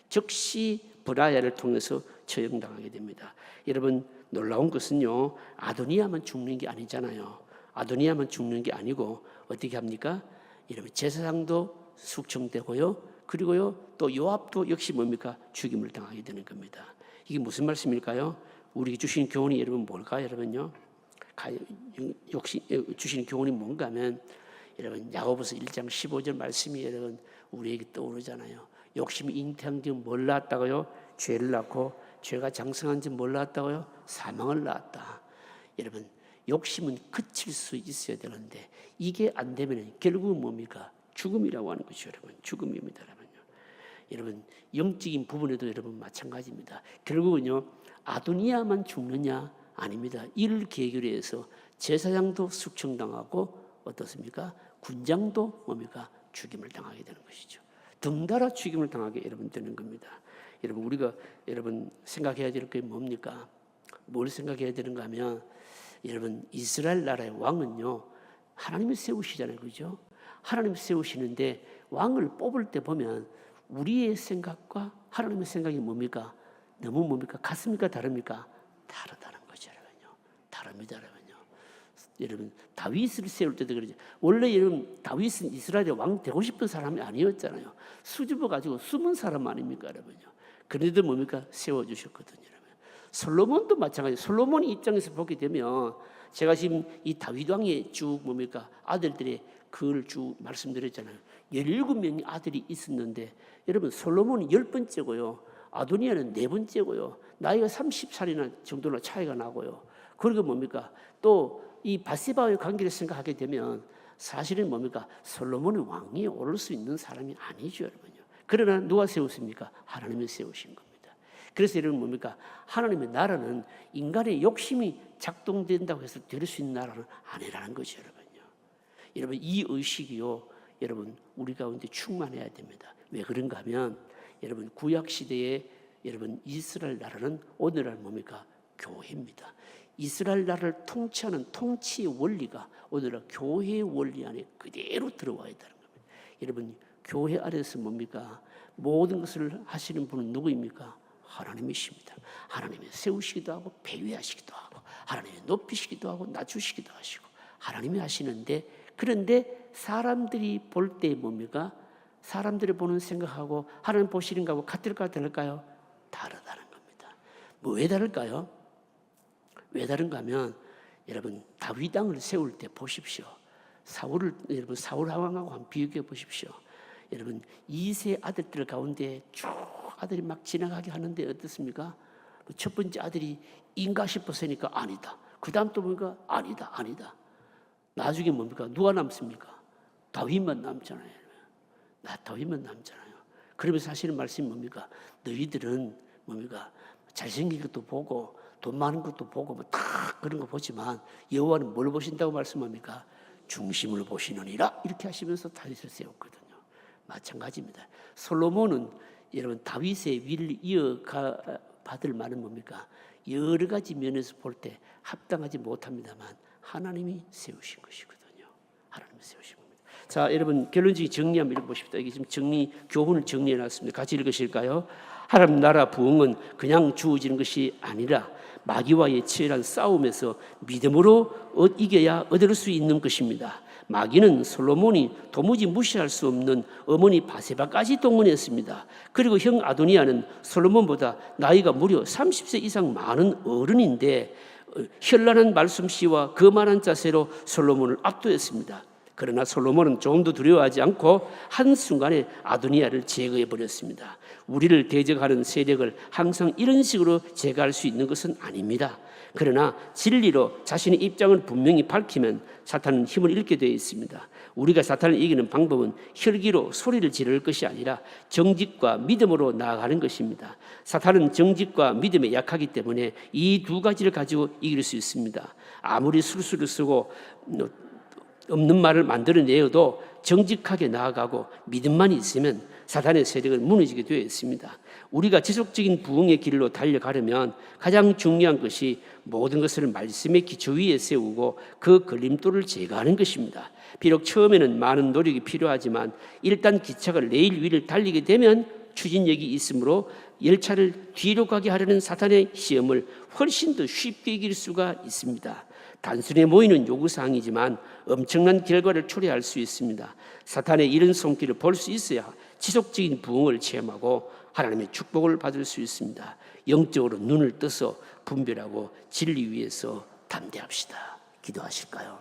즉시 브나야를 통해서 처형당하게 됩니다. 여러분, 놀라운 것은요, 아도니아만 죽는 게 아니잖아요. 아도니아만 죽는 게 아니고 어떻게 합니까? 여러분, 제사장도 숙청되고요, 그리고요 또 요압도 역시 뭡니까? 죽임을 당하게 되는 겁니다. 이게 무슨 말씀일까요? 우리에게 주신 교훈이 여러분 뭘까요, 여러분요? 역시 주신 교훈이 뭔가 하면 여러분 야고보서 1장 15절 말씀이 여러분 우리에게 떠오르잖아요. 욕심이 잉태한 지 뭘 낳았다고요? 죄를 낳고 죄가 장성한 지 뭘 낳았다고요? 사망을 낳았다. 여러분, 욕심은 그칠 수 있어야 되는데 이게 안 되면 결국은 뭡니까? 죽음이라고 하는 것이죠, 여러분. 죽음입니다, 여러분요. 여러분, 영적인 부분에도 여러분 마찬가지입니다. 결국은요, 아도니아만 죽느냐? 아닙니다. 이를 계기로 해서 제사장도 숙청당하고 어떻습니까? 군장도 뭡니까? 죽임을 당하게 되는 것이죠. 덩달아 죽임을 당하게 여러분 되는 겁니다. 여러분 우리가 여러분 생각해야 될 게 뭡니까? 뭘 생각해야 되는가 하면 여러분 이스라엘 나라의 왕은요 하나님이 세우시잖아요, 그죠? 하나님이 세우시는데 왕을 뽑을 때 보면 우리의 생각과 하나님의 생각이 뭡니까? 너무 뭡니까? 같습니까? 다릅니까? 다르다는 거죠, 여러분요. 다릅니다, 여러분요. 여러분 다윗을 세울 때도 그러죠. 원래 여러분 다윗은 이스라엘의 왕 되고 싶은 사람이 아니었잖아요. 수줍어 가지고 숨은 사람 아닙니까, 여러분요. 그런데도 뭡니까? 세워주셨거든요, 여러분. 솔로몬도 마찬가지. 솔로몬 입장에서 보게 되면 제가 지금 이 다윗 왕의 쭉 뭡니까? 아들들의 그걸 쭉 말씀드렸잖아요. 17명의 아들이 있었는데 여러분 솔로몬은 10번째고요. 아도니아는 4번째고요. 나이가 30살이나 정도나 차이가 나고요. 그리고 뭡니까? 또 이 바세바와의 관계를 생각하게 되면 사실은 뭡니까? 솔로몬은 왕위에 오를 수 있는 사람이 아니죠, 여러분요. 그러나 누가 세웠습니까? 하나님이 세우신 겁니다. 그래서 여러분 뭡니까? 하나님의 나라는 인간의 욕심이 작동된다고 해서 될 수 있는 나라는 아니라는 거죠, 여러분요. 여러분 이 의식이요, 여러분 우리 가운데 충만해야 됩니다. 왜 그런가 하면 여러분 구약 시대에 여러분 이스라엘 나라는 오늘날 뭡니까? 교회입니다. 이스라엘 나라를 통치하는 통치의 원리가 오늘날 교회의 원리 안에 그대로 들어와야 되는 겁니다. 여러분 교회 아래서 뭡니까? 모든 것을 하시는 분은 누구입니까? 하나님이십니다. 하나님이 세우시기도 하고 배회하시기도 하고 하나님이 높이시기도 하고 낮추시기도 하시고 하나님이 하시는데, 그런데 사람들이 볼 때 뭡니까? 사람들이 보는 생각하고 하나님 보시는 거하고 같을까요? 다를까요? 다르다는 겁니다. 뭐 왜 다를까요? 왜 다른가 하면 여러분 다윗 왕을 세울 때 보십시오. 사울을 여러분 사울 왕하고 한번 비교해 보십시오. 여러분 이세 아들들 가운데 쭉 아들이 막 지나가게 하는데 어떻습니까? 첫 번째 아들이 인가 싶어서니까 아니다. 그 다음 또 보니까 아니다. 나중에 뭡니까? 누가 남습니까? 다윗만 남잖아요. 다윗만 남잖아요. 그러면 사실은 말씀이 뭡니까? 너희들은 뭡니까? 잘생긴 것도 보고 돈 많은 것도 보고 뭐 다 그런 거 보지만 여호와는 뭘 보신다고 말씀합니까? 중심을 보시느니라 이렇게 하시면서 다윗을 세웠거든요. 마찬가지입니다. 솔로몬은 여러분 다윗의 위를 이어받을 만은 뭡니까? 여러 가지 면에서 볼 때 합당하지 못합니다만 하나님이 세우신 것이거든요. 하나님이 세우신 겁니다. 자, 여러분 결론적인 정리 한번 읽어보십시오. 이게 지금 교훈을 정리해놨습니다. 같이 읽으실까요? 하나님 나라 부흥은 그냥 주어지는 것이 아니라 마귀와의 치열한 싸움에서 믿음으로 이겨야 얻을 수 있는 것입니다. 마귀는 솔로몬이 도무지 무시할 수 없는 어머니 바세바까지 동원했습니다. 그리고 형 아도니아는 솔로몬보다 나이가 무려 30세 이상 많은 어른인데 현란한 말솜씨와 거만한 자세로 솔로몬을 압도했습니다. 그러나 솔로몬은 조금도 두려워하지 않고 한순간에 아도니아를 제거해 버렸습니다. 우리를 대적하는 세력을 항상 이런 식으로 제거할 수 있는 것은 아닙니다. 그러나 진리로 자신의 입장을 분명히 밝히면 사탄은 힘을 잃게 되어 있습니다. 우리가 사탄을 이기는 방법은 혈기로 소리를 지를 것이 아니라 정직과 믿음으로 나아가는 것입니다. 사탄은 정직과 믿음에 약하기 때문에 이 두 가지를 가지고 이길 수 있습니다. 아무리 술수를 쓰고 없는 말을 만들어내어도 정직하게 나아가고 믿음만 있으면 사탄의 세력은 무너지게 되어 있습니다. 우리가 지속적인 부흥의 길로 달려가려면 가장 중요한 것이 모든 것을 말씀의 기초 위에 세우고 그 걸림돌을 제거하는 것입니다. 비록 처음에는 많은 노력이 필요하지만 일단 기차가 레일 위를 달리게 되면 추진력이 있으므로 열차를 뒤로 가게 하려는 사탄의 시험을 훨씬 더 쉽게 이길 수가 있습니다. 단순해 보이는 요구사항이지만 엄청난 결과를 초래할 수 있습니다. 사탄의 이런 손길을 볼 수 있어야 지속적인 부흥을 체험하고 하나님의 축복을 받을 수 있습니다. 영적으로 눈을 떠서 분별하고 진리 위에서 담대합시다. 기도하실까요?